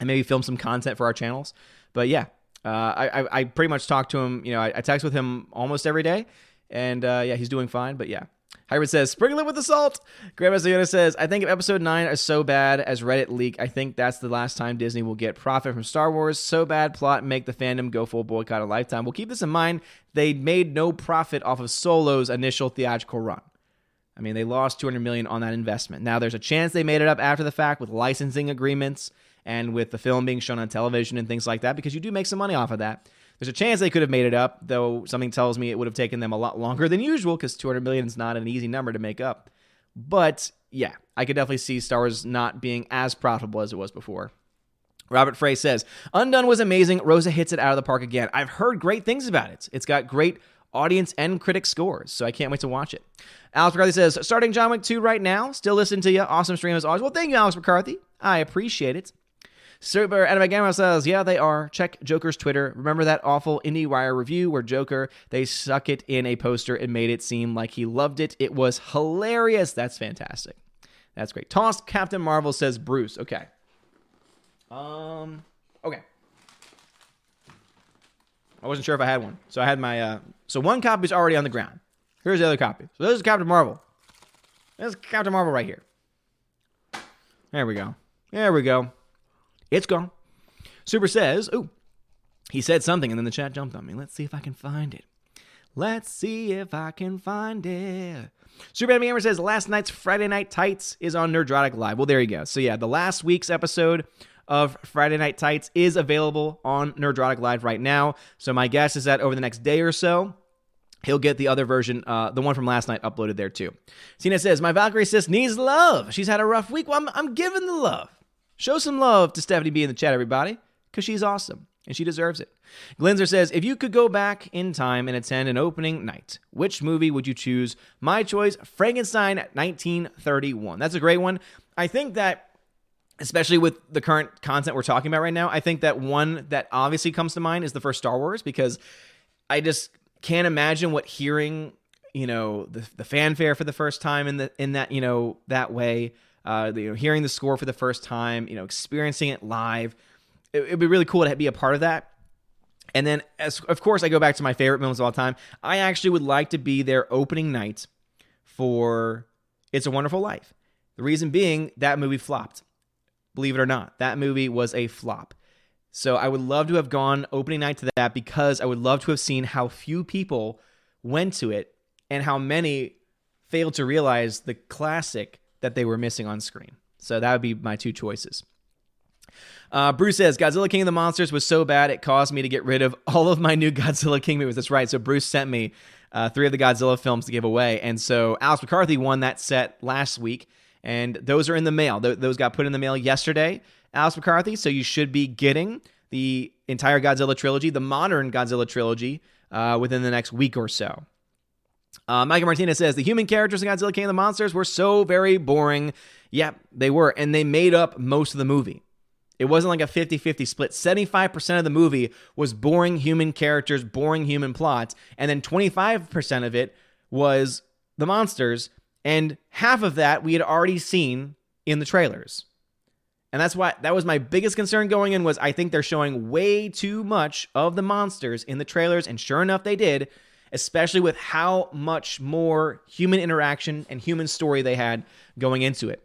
Speaker 1: and maybe film some content for our channels. But yeah, I pretty much talk to him. I text with him almost every day, and yeah, he's doing fine. But yeah. Hybrid says, sprinkle it with the salt. Grandma Sayona says, I think if episode 9 is so bad as Reddit leak, I think that's the last time Disney will get profit from Star Wars. So bad plot, make the fandom go full boycott a lifetime. We'll keep this in mind. They made no profit off of Solo's initial theatrical run. I mean, they lost $200 million on that investment. Now, there's a chance they made it up after the fact with licensing agreements and with the film being shown on television and things like that, because you do make some money off of that. There's a chance they could have made it up, though something tells me it would have taken them a lot longer than usual, because $200 million is not an easy number to make up. But yeah, I could definitely see Star Wars not being as profitable as it was before. Robert Frey says, Undone was amazing. Rosa hits it out of the park again. I've heard great things about it. It's got great audience and critic scores, so I can't wait to watch it. Alex McCarthy says, starting John Wick 2 right now. Still listening to you. Awesome stream as always. Well, thank you, Alex McCarthy. I appreciate it. Super Anime Gamer says, yeah, they are. Check Joker's Twitter. Remember that awful IndieWire review where Joker, they stuck it in a poster and made it seem like he loved it. It was hilarious. That's fantastic. That's great. Tossed Captain Marvel says Bruce. Okay. Okay. I wasn't sure if I had one. So I had my, so one copy's already on the ground. Here's the other copy. So this is Captain Marvel. There's Captain Marvel right here. There we go. There we go. It's gone. Super says, ooh, he said something and then the chat jumped on me. Let's see if I can find it. Let's see if I can find it. Super Gamer says, last night's Friday Night Tights is on Nerdrotic Live. Well, there you go. So yeah, the last week's episode of Friday Night Tights is available on Nerdrotic Live right now. So my guess is that over the next day or so, he'll get the other version, the one from last night, uploaded there too. Cena says, my Valkyrie sis needs love. She's had a rough week. Well, I'm giving the love. Show some love to Stephanie B in the chat, everybody, because she's awesome, and she deserves it. Glinzer says, if you could go back in time and attend an opening night, which movie would you choose? My choice, Frankenstein 1931. That's a great one. I think that, especially with the current content we're talking about right now, I think that one that obviously comes to mind is the first Star Wars, because I just can't imagine what hearing, the fanfare for the first time in that, that way, hearing the score for the first time, experiencing it live. It'd be really cool to be a part of that. And then, of course, I go back to my favorite moments of all time. I actually would like to be their opening night for It's a Wonderful Life. The reason being, that movie flopped. Believe it or not, that movie was a flop. So I would love to have gone opening night to that, because I would love to have seen how few people went to it and how many failed to realize the classic that they were missing on screen. So that would be my two choices. Bruce says, Godzilla King of the Monsters was so bad it caused me to get rid of all of my new Godzilla King movies. That's right. So Bruce sent me 3 of the Godzilla films to give away. And so Alex McCarthy won that set last week. And those are in the mail. Those got put in the mail yesterday, Alex McCarthy. So you should be getting the entire Godzilla trilogy, the modern Godzilla trilogy, within the next week or so. Micah Martinez says, the human characters in Godzilla King of the Monsters were so very boring. Yep, they were. And they made up most of the movie. It wasn't like a 50-50 split. 75% of the movie was boring human characters, boring human plots. And then 25% of it was the monsters. And half of that we had already seen in the trailers. And that's why that was my biggest concern going in, was I think they're showing way too much of the monsters in the trailers. And sure enough, they did, especially with how much more human interaction and human story they had going into it.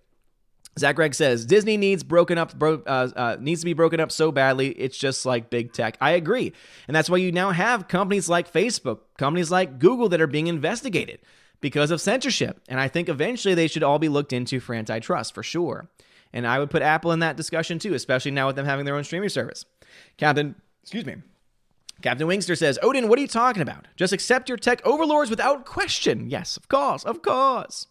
Speaker 1: Zach Gregg says, Disney needs to be broken up so badly. It's just like big tech. I agree. And that's why you now have companies like Facebook, companies like Google that are being investigated because of censorship. And I think eventually they should all be looked into for antitrust, for sure. And I would put Apple in that discussion too, especially now with them having their own streaming service. Captain Wingster says, Odin, what are you talking about? Just accept your tech overlords without question. Yes, of course.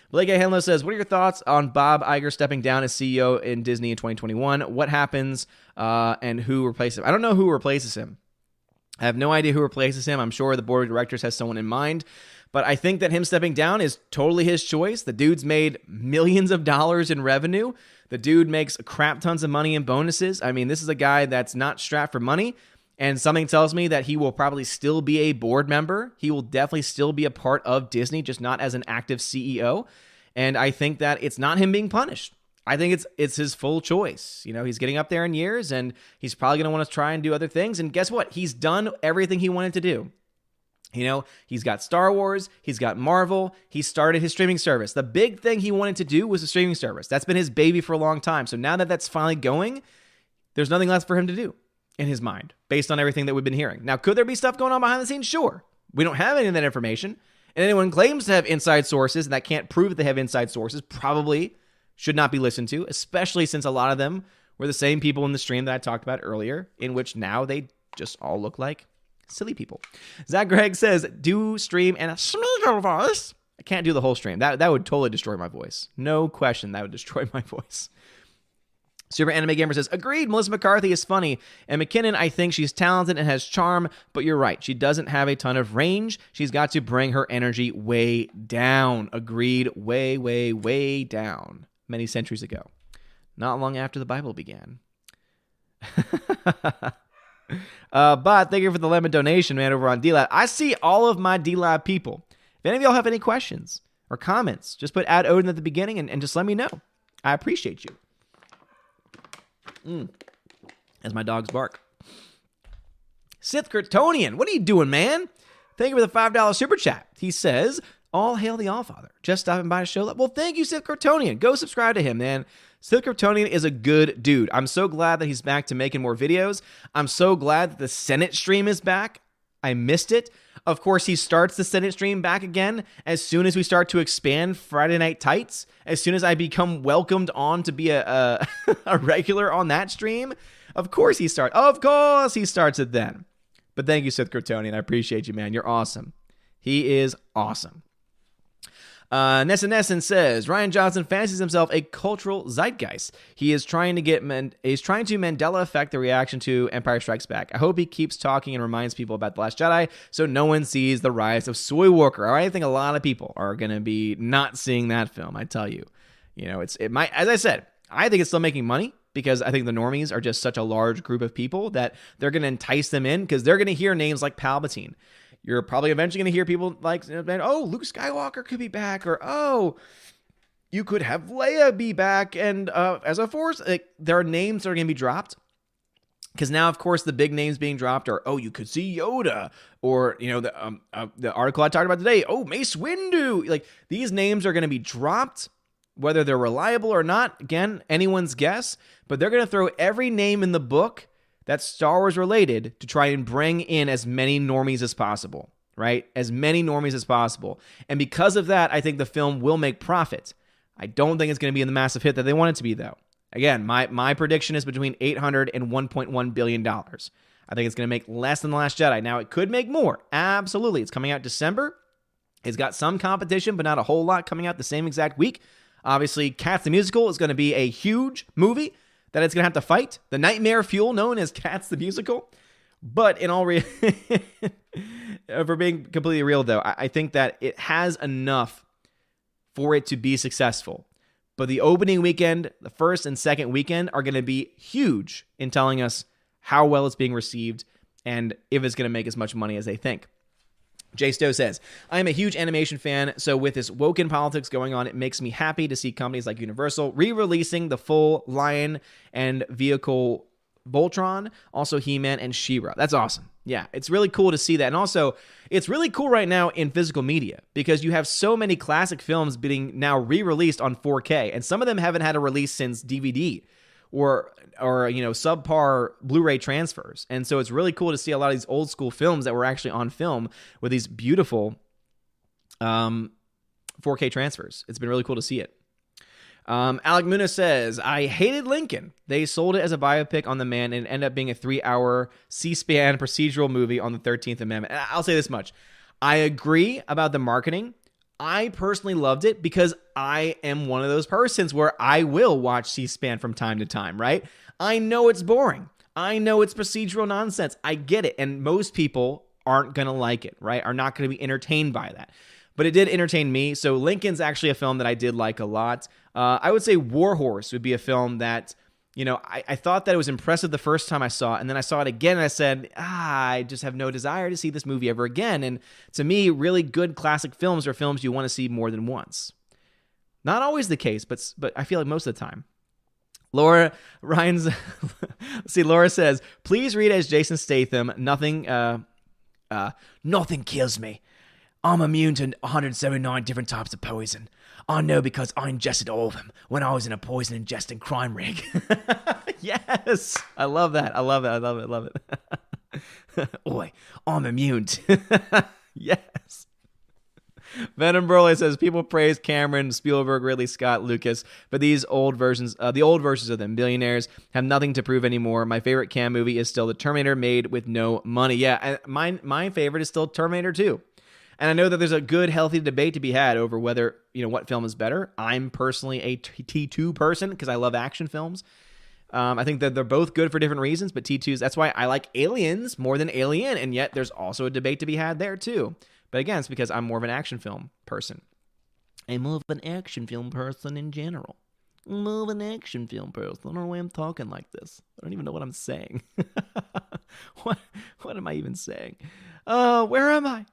Speaker 1: Blake A. Henlo says, what are your thoughts on Bob Iger stepping down as CEO in Disney in 2021? What happens and who replaces him? I don't know who replaces him. I have no idea who replaces him. I'm sure the board of directors has someone in mind. But I think that him stepping down is totally his choice. The dude's made millions of dollars in revenue. The dude makes crap tons of money in bonuses. I mean, this is a guy that's not strapped for money. And something tells me that he will probably still be a board member. He will definitely still be a part of Disney, just not as an active CEO. And I think that it's not him being punished. I think it's his full choice. He's getting up there in years, and he's probably going to want to try and do other things. And guess what? He's done everything he wanted to do. He's got Star Wars, he's got Marvel, he started his streaming service. The big thing he wanted to do was a streaming service. That's been his baby for a long time. So now that that's finally going, there's nothing left for him to do in his mind, based on everything that we've been hearing. Now, could there be stuff going on behind the scenes? Sure. We don't have any of that information. And anyone claims to have inside sources and that can't prove that they have inside sources probably should not be listened to, especially since a lot of them were the same people in the stream that I talked about earlier, in which now they just all look like silly people. Zach Gregg says, do stream and a Smeagol voice. I can't do the whole stream. That would totally destroy my voice. No question, that would destroy my voice. Super Anime Gamer says, agreed, Melissa McCarthy is funny. And McKinnon, I think she's talented and has charm, but you're right. She doesn't have a ton of range. She's got to bring her energy way down. Agreed, way, way, way down. Many centuries ago. Not long after the Bible began. But thank you for the lemon donation, man, over on DLab. I see all of my DLab people. If any of y'all have any questions or comments, just put add Odin at the beginning and just let me know. I appreciate you. As my dogs bark. Sith Kryptonian, what are you doing, man? Thank you for the $5 super chat. He says, all hail the Allfather. Just stopping by to show love. Well, thank you, Sith Kryptonian. Go subscribe to him, man. Sith Kryptonian is a good dude. I'm so glad that he's back to making more videos. I'm so glad that the Senate stream is back. I missed it. Of course, he starts the Senate stream back again as soon as we start to expand Friday Night Tights. As soon as I become welcomed on to be a regular on that stream, of course he starts it then. But thank you, Sith Kryptonian. I appreciate you, man. You're awesome. He is awesome. Nesson says, Ryan Johnson fancies himself a cultural zeitgeist. He is trying to Mandela effect the reaction to Empire Strikes Back. I hope he keeps talking and reminds people about The Last Jedi so no one sees the rise of Soy Walker. I think a lot of people are going to be not seeing that film, I tell you. It might, as I said, I think it's still making money because I think the normies are just such a large group of people that they're going to entice them in because they're going to hear names like Palpatine. You're probably eventually going to hear people like, oh, Luke Skywalker could be back, or oh, you could have Leia be back, and as a Force, there are names that are going to be dropped. Because now, of course, the big names being dropped are, oh, you could see Yoda, or the article I talked about today, oh, Mace Windu. Like these names are going to be dropped, whether they're reliable or not. Again, anyone's guess, but they're going to throw every name in the book that's Star Wars related to try and bring in as many normies as possible, right? As many normies as possible. And because of that, I think the film will make profit. I don't think it's going to be in the massive hit that they want it to be, though. Again, my prediction is between $800 and $1.1 billion. I think it's going to make less than The Last Jedi. Now, it could make more. Absolutely. It's coming out December. It's got some competition, but not a whole lot coming out the same exact week. Obviously, Cats the Musical is going to be a huge movie that it's going to have to fight. The nightmare fuel known as Cats the Musical. But in all for being completely real, though, I think that it has enough for it to be successful. But the opening weekend, the first and second weekend are going to be huge in telling us how well it's being received and if it's going to make as much money as they think. Jay Stowe says, I am a huge animation fan, so with this woken politics going on, it makes me happy to see companies like Universal re-releasing the full Lion and Vehicle Voltron, also He-Man and She-Ra. That's awesome. Yeah, it's really cool to see that. And also, it's really cool right now in physical media because you have so many classic films being now re-released on 4K, and some of them haven't had a release since DVD or subpar Blu-ray transfers. And so it's really cool to see a lot of these old school films that were actually on film with these beautiful 4K transfers. It's been really cool to see it. Alec Muna says, I hated Lincoln. They sold it as a biopic on the man and it ended up being a 3-hour C-SPAN procedural movie on the 13th Amendment. And I'll say this much. I agree about the marketing. I personally loved it because I am one of those persons where I will watch C-SPAN from time to time, right? I know it's boring. I know it's procedural nonsense. I get it. And most people aren't going to like it, right? Are not going to be entertained by that. But it did entertain me. So Lincoln's actually a film that I did like a lot. I would say War Horse would be a film that, I thought that it was impressive the first time I saw it. And then I saw it again and I said, I just have no desire to see this movie ever again. And to me, really good classic films are films you want to see more than once. Not always the case, but I feel like most of the time. Laura Ryan's see, Laura says, please read as Jason Statham. Nothing kills me. I'm immune to 179 different types of poison. I know because I ingested all of them when I was in a poison ingesting crime rig. Yes. I love that. I love it. Oi, I'm immune to... Yes. Venom Broly says, people praise Cameron, Spielberg, Ridley Scott, Lucas, but these old versions, the old versions of them, billionaires, have nothing to prove anymore. My favorite Cam movie is still The Terminator made with no money. Yeah, my favorite is still Terminator 2. And I know that there's a good, healthy debate to be had over whether, what film is better. I'm personally a T2 person because I love action films. I think that they're both good for different reasons, but T2s, that's why I like Aliens more than Alien, and yet there's also a debate to be had there too. But again, it's because I'm more of an action film person. I'm more of an action film person in general. I'm more of an action film person. I don't know why I'm talking like this. I don't even know what I'm saying. What am I even saying? Where am I?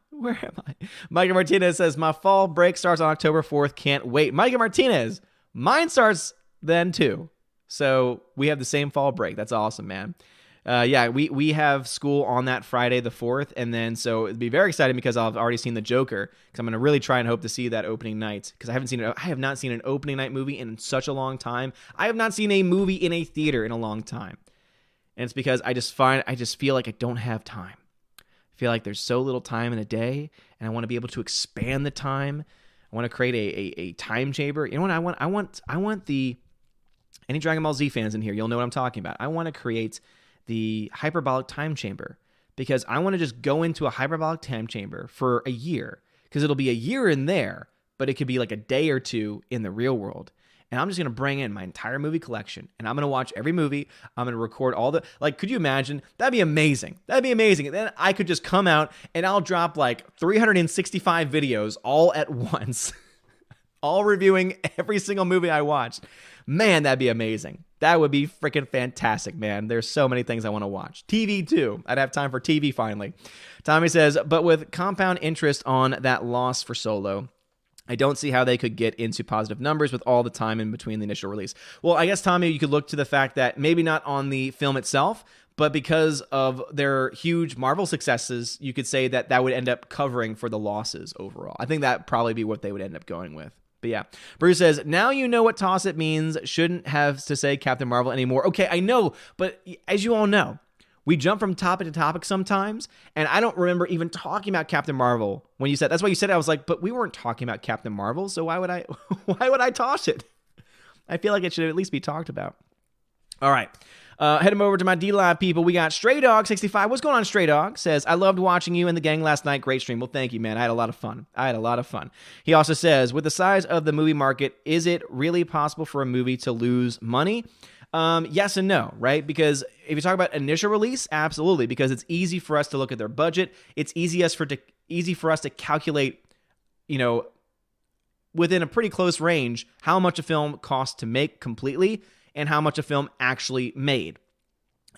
Speaker 1: Micah Martinez says, my fall break starts on October 4th. Can't wait. Micah Martinez, mine starts then too. So we have the same fall break. That's awesome, man. We have school on that Friday the 4th, and then so it'd be very exciting because I've already seen The Joker, because I'm going to really try and hope to see that opening night, because I have not seen an opening night movie in such a long time. I have not seen a movie in a theater in a long time. And it's because I just feel like I don't have time. I feel like there's so little time in a day, and I want to be able to expand the time. I want to create a time chamber. You know what I want the... Any Dragon Ball Z fans in here, you'll know what I'm talking about. I want to create the hyperbolic time chamber, because I want to just go into a hyperbolic time chamber for a year, because it'll be a year in there, but it could be like a day or two in the real world. And I'm just going to bring in my entire movie collection, and I'm going to watch every movie. I'm going to record all the, could you imagine? That'd be amazing. And then I could just come out and I'll drop 365 videos all at once, all reviewing every single movie I watched. Man, that'd be amazing. That would be freaking fantastic, man. There's so many things I want to watch. TV, too. I'd have time for TV finally. Tommy says, but with compound interest on that loss for Solo, I don't see how they could get into positive numbers with all the time in between the initial release. Well, I guess, Tommy, you could look to the fact that maybe not on the film itself, but because of their huge Marvel successes, you could say that would end up covering for the losses overall. I think that'd probably be what they would end up going with. But yeah, Bruce says, now you know what toss it means. Shouldn't have to say Captain Marvel anymore. Okay, I know, but as you all know, we jump from topic to topic sometimes, and I don't remember even talking about Captain Marvel when you said, that's why you said it. I was like, but we weren't talking about Captain Marvel, so why would I toss it? I feel like it should at least be talked about. All right. Head him over to my D-Live people. We got Stray Dog 65. What's going on, Stray Dog? Says, I loved watching you and the gang last night. Great stream. Well, thank you, man. I had a lot of fun. He also says, with the size of the movie market, is it really possible for a movie to lose money? Yes and no, right? Because if you talk about initial release, absolutely, because it's easy for us to look at their budget. It's easy for us to calculate, within a pretty close range, how much a film costs to make completely and how much a film actually made,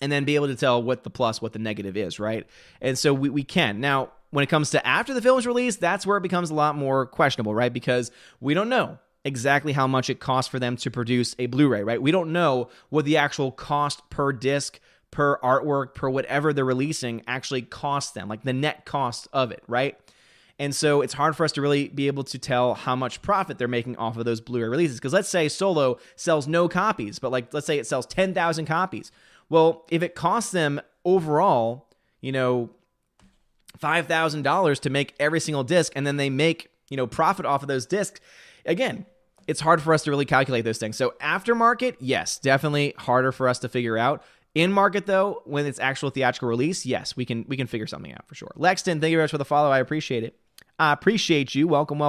Speaker 1: and then be able to tell what the plus, what the negative is, right? And so we can. Now, when it comes to after the film is released, that's where it becomes a lot more questionable, right? Because we don't know exactly how much it costs for them to produce a Blu-ray, right? We don't know what the actual cost per disc, per artwork, per whatever they're releasing actually costs them, like the net cost of it, right? And so it's hard for us to really be able to tell how much profit they're making off of those Blu-ray releases. Because let's say Solo sells no copies, but let's say it sells 10,000 copies. Well, if it costs them overall, $5,000 to make every single disc, and then they make, profit off of those discs, again, it's hard for us to really calculate those things. So aftermarket, yes, definitely harder for us to figure out. In market, though, when it's actual theatrical release, yes, we can figure something out for sure. Lexton, thank you very much for the follow. I appreciate it. I appreciate you. Welcome.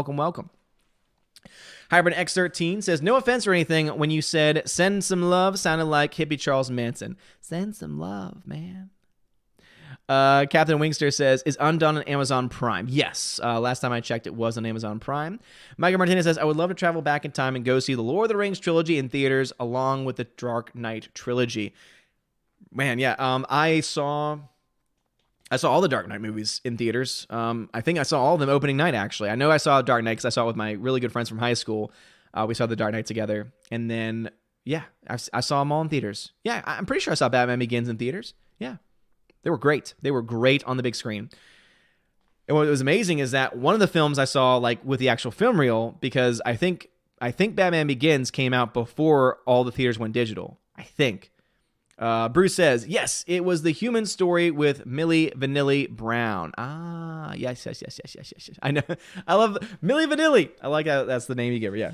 Speaker 1: Hybrid X13 says, no offense or anything, when you said send some love, sounded like hippie Charles Manson. Send some love, man. Captain Wingster says, is Undone on Amazon Prime? Yes. Last time I checked, it was on Amazon Prime. Michael Martinez says, I would love to travel back in time and go see the Lord of the Rings trilogy in theaters along with the Dark Knight trilogy. Man, yeah. I saw all the Dark Knight movies in theaters. I think I saw all of them opening night, actually. I know I saw Dark Knight because I saw it with my really good friends from high school. We saw the Dark Knight together. And then, Yeah, I saw them all in theaters. Yeah, I'm pretty sure I saw Batman Begins in theaters. Yeah, they were great. They were great on the big screen. And what was amazing is that one of the films I saw like with the actual film reel, because I think Batman Begins came out before all the theaters went digital. I think. Bruce says, yes, it was the Human Story with Millie Vanilli Brown. Ah, yes. I know. I love Millie Vanilli. I like how that's the name you give her. Yeah.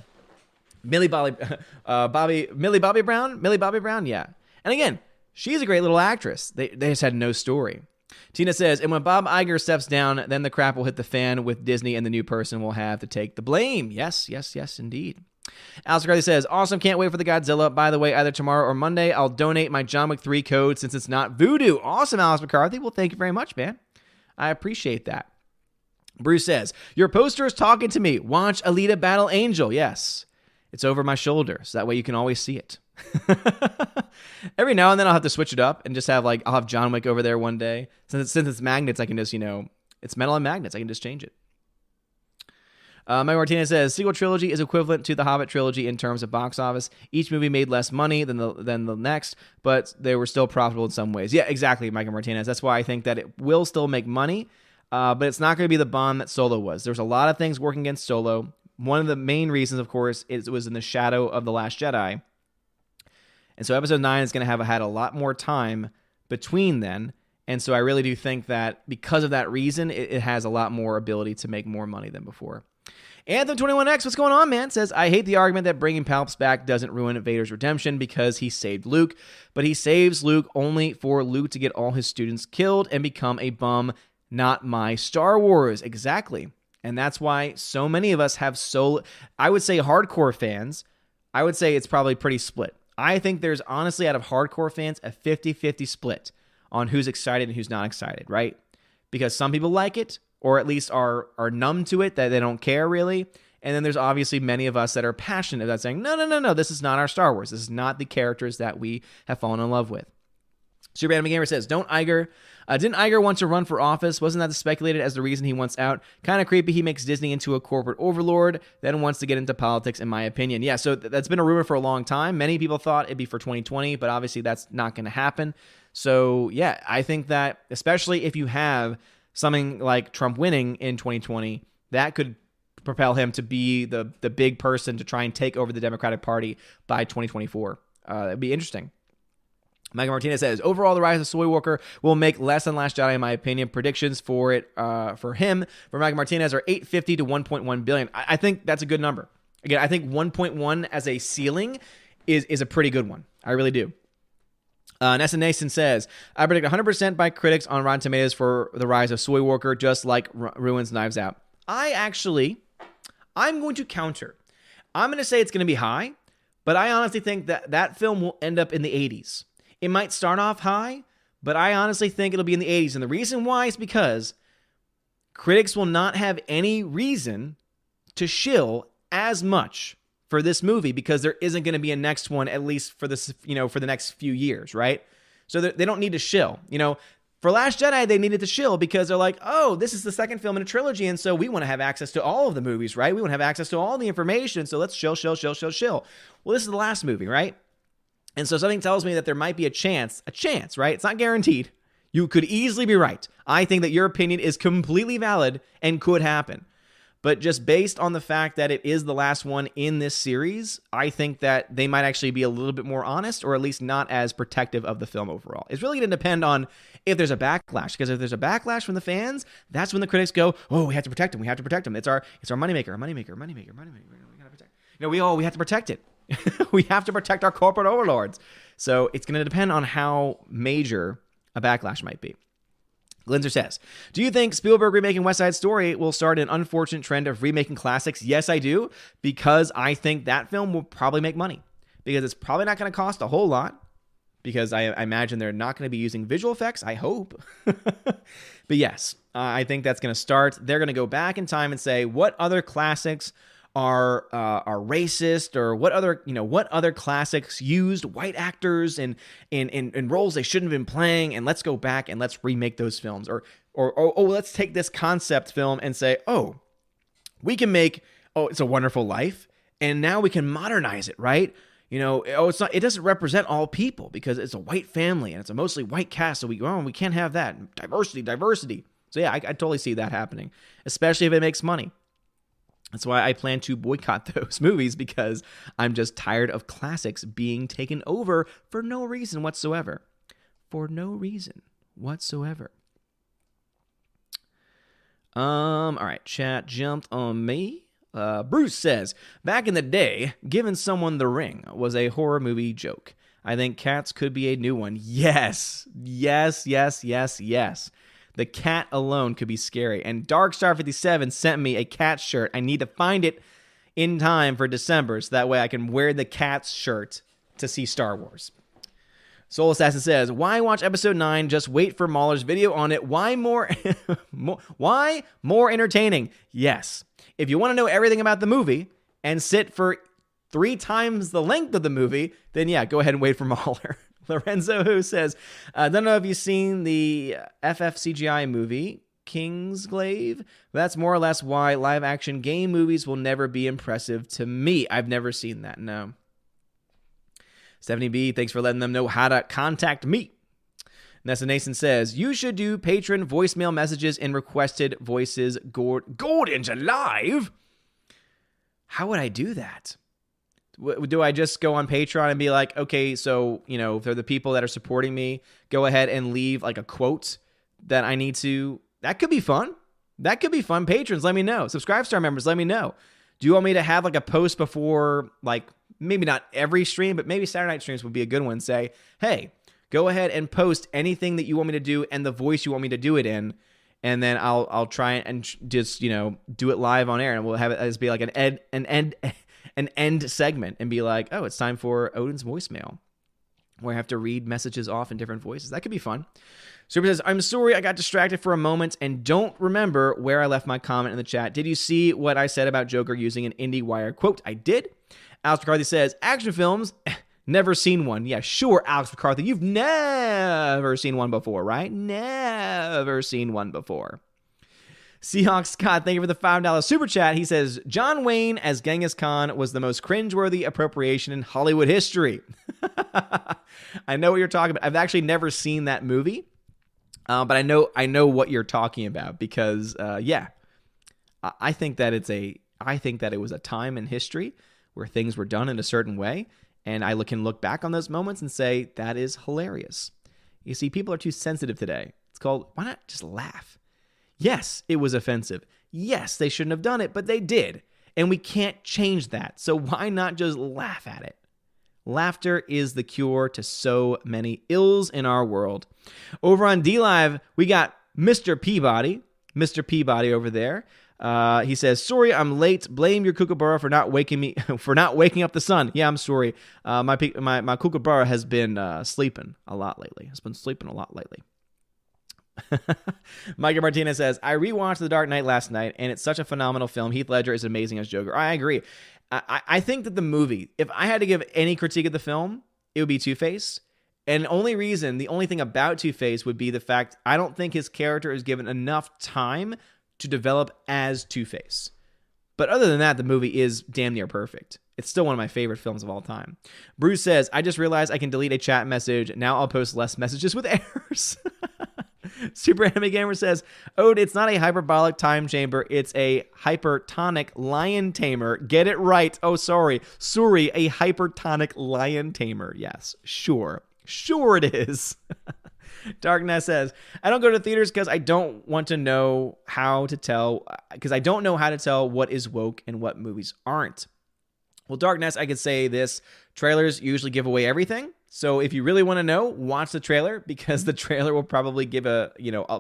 Speaker 1: Millie Bobby Brown. Yeah. And again, she's a great little actress. They just had no story. Tina says, and when Bob Iger steps down, then the crap will hit the fan with Disney and the new person will have to take the blame. Yes, indeed. Alice McCarthy says, awesome, can't wait for the Godzilla. By the way, either tomorrow or Monday, I'll donate my John Wick 3 code since it's not voodoo. Awesome, Alice McCarthy. Well, thank you very much, man. I appreciate that. Bruce says, your poster is talking to me. Watch Alita Battle Angel. Yes, it's over my shoulder, so that way you can always see it. Every now and then I'll have to switch it up and just have I'll have John Wick over there one day. Since it's magnets, I can just, it's metal and magnets. I can just change it. Mike Martinez says, sequel trilogy is equivalent to the Hobbit trilogy in terms of box office. Each movie made less money than the next, but they were still profitable in some ways. Yeah, exactly, Mike Martinez. That's why I think that it will still make money, but it's not going to be the bomb that Solo was. There's a lot of things working against Solo. One of the main reasons, of course, is it was in the shadow of The Last Jedi. And so episode 9 is going to have had a lot more time between then. And so I really do think that because of that reason, it has a lot more ability to make more money than before. Anthem21X, what's going on, man? Says, I hate the argument that bringing Palps back doesn't ruin Vader's redemption because he saved Luke, but he saves Luke only for Luke to get all his students killed and become a bum. Not my Star Wars. Exactly. And that's why so many of us have I would say hardcore fans, I would say it's probably pretty split. I think there's honestly, out of hardcore fans, a 50-50 split on who's excited and who's not excited, right? Because some people like it, or at least are numb to it, that they don't care really. And then there's obviously many of us that are passionate about saying, no, this is not our Star Wars. This is not the characters that we have fallen in love with. Super Anime Gamer says, didn't Iger want to run for office? Wasn't that speculated as the reason he wants out? Kind of creepy. He makes Disney into a corporate overlord, then wants to get into politics, in my opinion. Yeah, so that's been a rumor for a long time. Many people thought it'd be for 2020, but obviously that's not going to happen. So yeah, I think that especially if you have something like Trump winning in 2020, that could propel him to be the big person to try and take over the Democratic Party by 2024. It'd be interesting. Michael Martinez says, overall, The Rise of Skywalker will make less than Last Jedi, in my opinion. Predictions for it, for Michael Martinez, are 850 to 1.1 billion. I think that's a good number. Again, I think 1.1 as a ceiling is a pretty good one. I really do. Nessa Nason says, I predict 100% by critics on Rotten Tomatoes for The Rise of Skywalker, just like Ruins Knives Out. I'm going to counter. I'm going to say it's going to be high, but I honestly think that film will end up in the 80s. It might start off high, but I honestly think it'll be in the 80s. And the reason why is because critics will not have any reason to shill as much for this movie because there isn't going to be a next one, at least for this, for the next few years, right? So they don't need to shill. For Last Jedi, they needed to shill because they're like, oh, this is the second film in a trilogy, and so we want to have access to all of the movies, right? We want to have access to all the information, so let's shill. Well, this is the last movie, right? And so something tells me that there might be a chance, right? It's not guaranteed. You could easily be right. I think that your opinion is completely valid and could happen. But just based on the fact that it is the last one in this series, I think that they might actually be a little bit more honest, or at least not as protective of the film overall. It's really going to depend on if there's a backlash, because if there's a backlash from the fans, that's when the critics go, oh, we have to protect him. It's our moneymaker. We gotta protect. We have to protect it. We have to protect our corporate overlords. So it's going to depend on how major a backlash might be. Glinzer says, do you think Spielberg remaking West Side Story will start an unfortunate trend of remaking classics? Yes, I do, because I think that film will probably make money, because it's probably not going to cost a whole lot, because I imagine they're not going to be using visual effects. I hope. But yes, I think that's going to start. They're going to go back in time and say, what other classics are racist, or what other classics used white actors in roles they shouldn't have been playing, and let's go back and let's remake those films, or let's take this concept film and say, we can make It's a Wonderful Life, and now we can modernize it, right? it doesn't represent all people because it's a white family and it's a mostly white cast, so we can't have that. Diversity. So yeah, I totally see that happening, especially if it makes money. That's why I plan to boycott those movies, because I'm just tired of classics being taken over for no reason whatsoever. For no reason whatsoever. All right, chat jumped on me. Bruce says, back in the day, giving someone the ring was a horror movie joke. I think Cats could be a new one. Yes. The cat alone could be scary. And Darkstar57 sent me a cat shirt. I need to find it in time for December, so that way I can wear the cat's shirt to see Star Wars. Soul Assassin says, why watch episode 9? Just wait for Mahler's video on it. Why more entertaining? Yes. If you want to know everything about the movie and sit for 3 times the length of the movie, then yeah, go ahead and wait for Mahler. Lorenzo who says, I don't know if you've seen the FFCGI movie, Kingsglaive. That's more or less why live-action game movies will never be impressive to me. I've never seen that, no. 70B, thanks for letting them know how to contact me. Nessa Nason says, you should do patron voicemail messages in requested voices. Gordon's alive? How would I do that? Do I just go on Patreon and be like, okay, so, if they're the people that are supporting me, go ahead and leave like a quote that I need to? That could be fun. Patrons, let me know. Subscribe Star members, let me know. Do you want me to have like a post before, like, maybe not every stream, but maybe Saturday night streams would be a good one. Say, hey, go ahead and post anything that you want me to do and the voice you want me to do it in, and then I'll try and just do it live on air, and we'll have it as be like an end segment and be like, oh, it's time for Odin's voicemail, where I have to read messages off in different voices. That could be fun. Super says, I'm sorry I got distracted for a moment and don't remember where I left my comment in the chat. Did you see what I said about Joker using an IndieWire quote? I did. Alex McCarthy says, action films, never seen one. Yeah, sure, Alex McCarthy, you've never seen one before, right? Never seen one before. Seahawk Scott, thank you for the $5 super chat. He says, John Wayne as Genghis Khan was the most cringeworthy appropriation in Hollywood history. I know what you're talking about. I've actually never seen that movie, but I know what you're talking about because, I think that it was a time in history where things were done in a certain way, and I can look back on those moments and say, that is hilarious. You see, people are too sensitive today. It's called, why not just laugh? Yes, it was offensive. Yes, they shouldn't have done it, but they did. And we can't change that. So why not just laugh at it? Laughter is the cure to so many ills in our world. Over on DLive, we got Mr. Peabody. Mr. Peabody over there. He says, sorry, I'm late. Blame your kookaburra for not waking up the sun. Yeah, I'm sorry. My kookaburra has been sleeping a lot lately. Micah Martinez says, I rewatched The Dark Knight last night, and it's such a phenomenal film. Heath Ledger is amazing as Joker. I agree. I think that the movie, if I had to give any critique of the film, it would be Two-Face. And the only thing about Two-Face would be the fact I don't think his character is given enough time to develop as Two-Face. But other than that, the movie is damn near perfect. It's still one of my favorite films of all time. Bruce says, I just realized I can delete a chat message. Now I'll post less messages with errors. Super Anime Gamer says, Ode, it's not a hyperbolic time chamber. It's a hypertonic lion tamer. Get it right. Oh, sorry, a hypertonic lion tamer. Yes, sure it is. Darkness says, I don't go to theaters because I don't know how to tell what is woke and what movies aren't. Well, Darkness, I could say this. Trailers usually give away everything. So if you really want to know, watch the trailer, because the trailer will probably give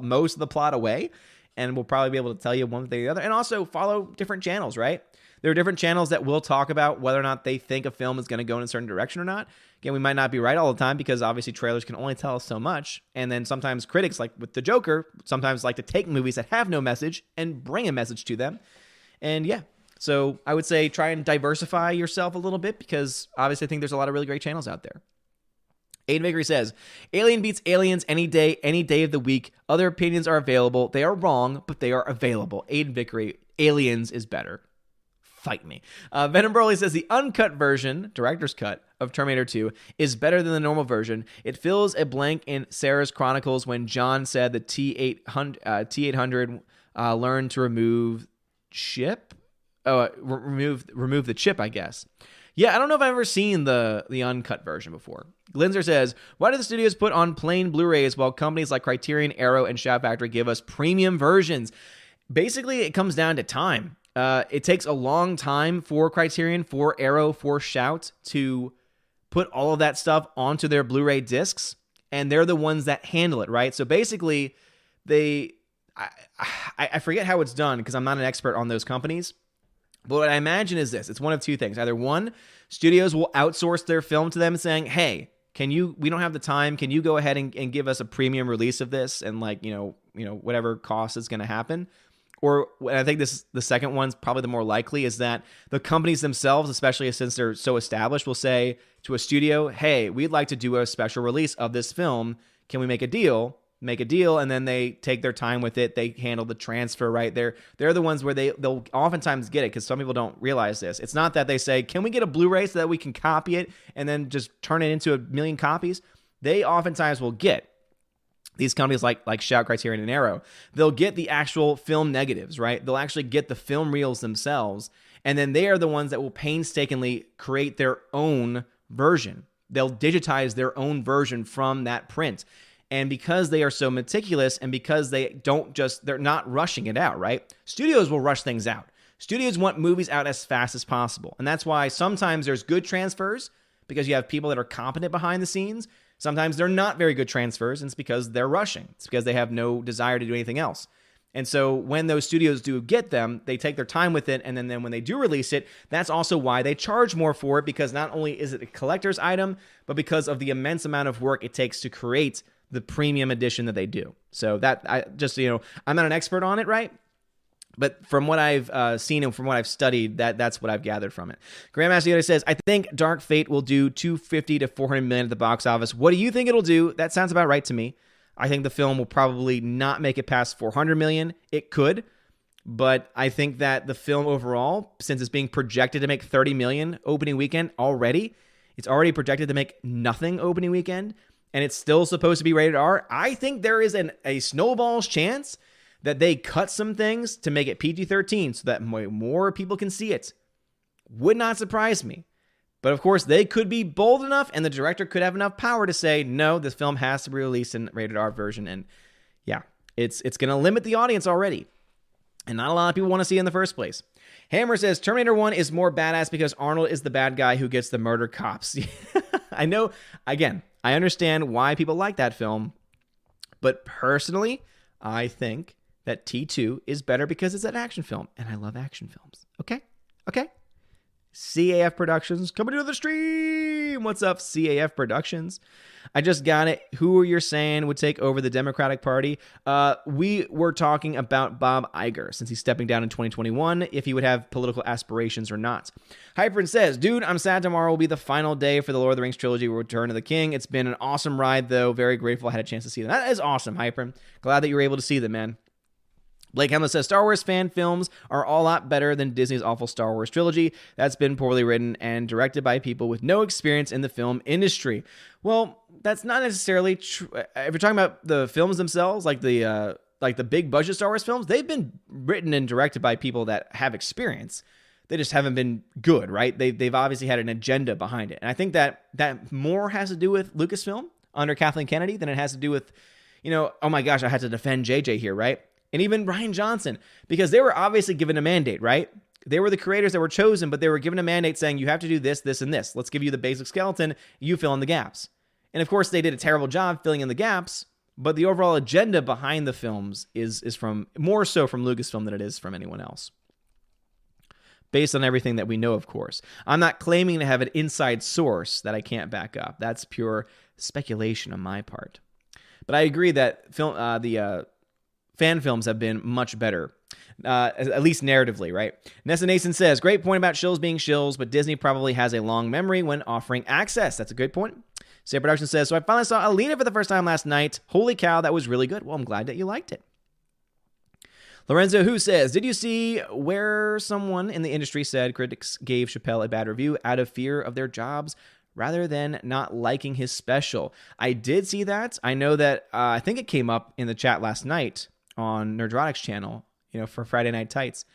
Speaker 1: most of the plot away, and we'll probably be able to tell you one thing or the other. And also follow different channels, right? There are different channels that will talk about whether or not they think a film is going to go in a certain direction or not. Again, we might not be right all the time because obviously trailers can only tell us so much. And then sometimes critics, like with the Joker, sometimes like to take movies that have no message and bring a message to them. And yeah, so I would say try and diversify yourself a little bit, because obviously I think there's a lot of really great channels out there. Aiden Vickery says, Alien beats Aliens any day of the week. Other opinions are available. They are wrong, but they are available. Aiden Vickery, Aliens is better. Fight me. Venom Broly says the uncut version, director's cut, of Terminator 2 is better than the normal version. It fills a blank in Sarah's chronicles when John said the T800 learned to remove chip. Remove the chip, I guess. Yeah, I don't know if I've ever seen the uncut version before. Glinzer says, why do the studios put on plain Blu-rays while companies like Criterion, Arrow, and Shout Factory give us premium versions? Basically, it comes down to time. It takes a long time for Criterion, for Arrow, for Shout to put all of that stuff onto their Blu-ray discs, and they're the ones that handle it, right? So basically, I forget how it's done because I'm not an expert on those companies. But what I imagine is this. It's one of two things. Either one, studios will outsource their film to them saying, hey, we don't have the time. Can you go ahead and give us a premium release of this and whatever cost is going to happen? Or I think the second one's probably the more likely is that the companies themselves, especially since they're so established, will say to a studio, hey, we'd like to do a special release of this film. Can we make a deal? Make a deal, and then they take their time with it. They handle the transfer, right? They're the ones where they'll oftentimes get it, because some people don't realize this. It's not that they say, can we get a Blu-ray so that we can copy it and then just turn it into 1 million copies? They oftentimes will get, these companies like Shout, Criterion, and Arrow, they'll get the actual film negatives, right? They'll actually get the film reels themselves, and then they are the ones that will painstakingly create their own version. They'll digitize their own version from that print. And because they are so meticulous, and because they're not rushing it out, right? Studios will rush things out. Studios want movies out as fast as possible. And that's why sometimes there's good transfers because you have people that are competent behind the scenes. Sometimes they're not very good transfers, and it's because they're rushing. It's because they have no desire to do anything else. And so when those studios do get them, they take their time with it, and then when they do release it, that's also why they charge more for it, because not only is it a collector's item, but because of the immense amount of work it takes to create the premium edition that they do. So that, I'm not an expert on it, right? But from what I've seen and from what I've studied, that's what I've gathered from it. Grandmaster Yoda says, I think Dark Fate will do 250 to 400 million at the box office. What do you think it'll do? That sounds about right to me. I think the film will probably not make it past 400 million. It could, but I think that the film overall, since it's being projected to make 30 million opening weekend already, it's already projected to make nothing opening weekend, and it's still supposed to be rated R. I think there is a snowball's chance that they cut some things to make it PG-13 so that more people can see it. Would not surprise me. But of course, they could be bold enough, and the director could have enough power to say, no, this film has to be released in rated R version. And yeah, it's going to limit the audience already. And not a lot of people want to see it in the first place. Hammer says, Terminator 1 is more badass because Arnold is the bad guy who gets the murder cops. I know, again, I understand why people like that film. But personally, I think that T2 is better because it's an action film. And I love action films. Okay? CAF Productions coming to the stream. What's up, CAF Productions? I just got it. Who you're saying would take over the Democratic Party? We were talking about Bob Iger, since he's stepping down in 2021, if he would have political aspirations or not. Hypern says, dude, I'm sad tomorrow will be the final day for the Lord of the Rings trilogy, Return of the King. It's been an awesome ride, though. Very grateful I had a chance to see them. That is awesome, Hypern. Glad that you were able to see them, man. Blake Hamlet says, Star Wars fan films are a lot better than Disney's awful Star Wars trilogy that's been poorly written and directed by people with no experience in the film industry. Well, that's not necessarily true. If you're talking about the films themselves, like the big budget Star Wars films, they've been written and directed by people that have experience. They just haven't been good, right? They've obviously had an agenda behind it. And I think that more has to do with Lucasfilm under Kathleen Kennedy than it has to do with, oh my gosh, I had to defend JJ here, right? And even Rian Johnson, because they were obviously given a mandate, right? They were the creators that were chosen, but they were given a mandate saying, you have to do this, this, and this. Let's give you the basic skeleton. You fill in the gaps. And of course, they did a terrible job filling in the gaps, but the overall agenda behind the films is from more so from Lucasfilm than it is from anyone else. Based on everything that we know, of course. I'm not claiming to have an inside source that I can't back up. That's pure speculation on my part. But I agree that fan films have been much better, at least narratively, right? Nessa Nason says, great point about shills being shills, but Disney probably has a long memory when offering access. That's a good point. Say Production says, so I finally saw Alina for the first time last night. Holy cow, that was really good. Well, I'm glad that you liked it. Lorenzo Who says, did you see where someone in the industry said critics gave Chappelle a bad review out of fear of their jobs? rather than not liking his special. I did see that. I know that I think it came up in the chat last night on Nerdrotic's channel, for Friday Night Tights.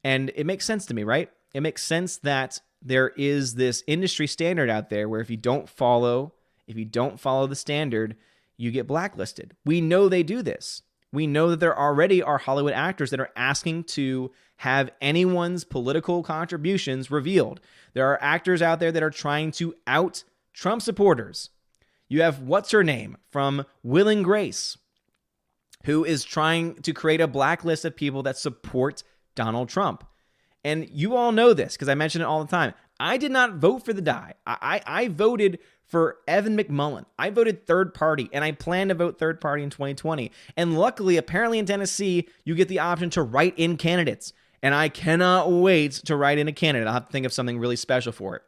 Speaker 1: And it makes sense to me, right? It makes sense that there is this industry standard out there where if you don't follow the standard, you get blacklisted. We know they do this. We know that there already are Hollywood actors that are asking to have anyone's political contributions revealed. There are actors out there that are trying to out Trump supporters. You have what's-her-name from Will and Grace, who is trying to create a blacklist of people that support Donald Trump. And you all know this because I mention it all the time. I did not vote for the guy. I voted for Evan McMullen. I voted third party, and I plan to vote third party in 2020. And luckily, apparently in Tennessee, you get the option to write in candidates. And I cannot wait to write in a candidate. I'll have to think of something really special for it.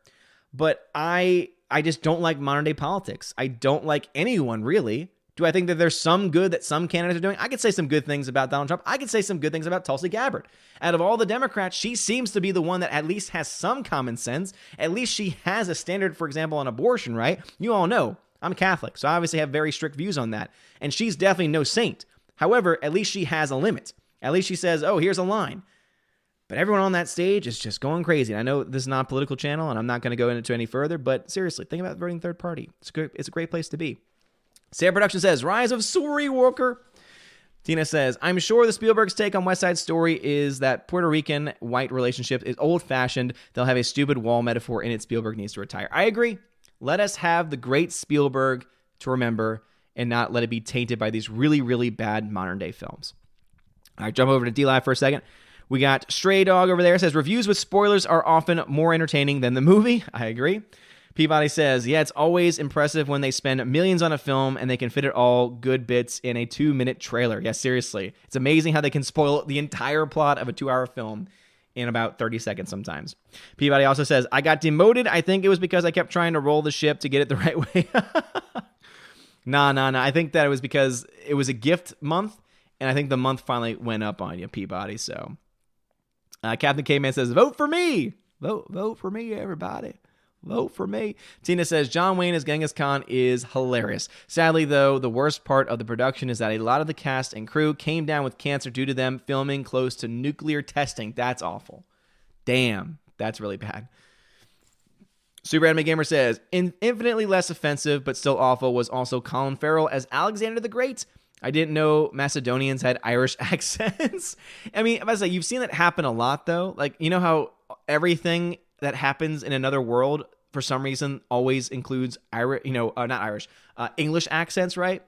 Speaker 1: But I just don't like modern day politics. I don't like anyone, really. Do I think that there's some good that some candidates are doing? I could say some good things about Donald Trump. I could say some good things about Tulsi Gabbard. Out of all the Democrats, she seems to be the one that at least has some common sense. At least she has a standard, for example, on abortion, right? You all know I'm Catholic, so I obviously have very strict views on that. And she's definitely no saint. However, at least she has a limit. At least she says, oh, here's a line. But everyone on that stage is just going crazy. And I know this is not a political channel, and I'm not going to go into it any further, but seriously, think about voting third party. It's a great place to be. Sam Production says, Rise of Sorry Walker. Tina says, I'm sure the Spielberg's take on West Side Story is that Puerto Rican white relationship is old-fashioned. They'll have a stupid wall metaphor in it. Spielberg needs to retire. I agree. Let us have the great Spielberg to remember and not let it be tainted by these really, really bad modern-day films. All right, jump over to D-Live for a second. We got Stray Dog over there. Says, reviews with spoilers are often more entertaining than the movie. I agree. Peabody says, yeah, it's always impressive when they spend millions on a film and they can fit it all good bits in a 2-minute trailer. Yeah, seriously. It's amazing how they can spoil the entire plot of a 2-hour film in about 30 seconds sometimes. Peabody also says, I got demoted. I think it was because I kept trying to roll the ship to get it the right way. Nah. I think that it was because it was a gift month, and I think the month finally went up on you, Peabody. So, Captain K-Man says, vote for me. Vote for me, everybody. Vote for me. Tina says, John Wayne as Genghis Khan is hilarious. Sadly, though, the worst part of the production is that a lot of the cast and crew came down with cancer due to them filming close to nuclear testing. That's awful. Damn, that's really bad. Super Anime Gamer says, infinitely less offensive, but still awful, was also Colin Farrell as Alexander the Great. I didn't know Macedonians had Irish accents. I mean, I was like, you've seen that happen a lot, though. Like, you know how everything that happens in another world for some reason always includes English accents, right?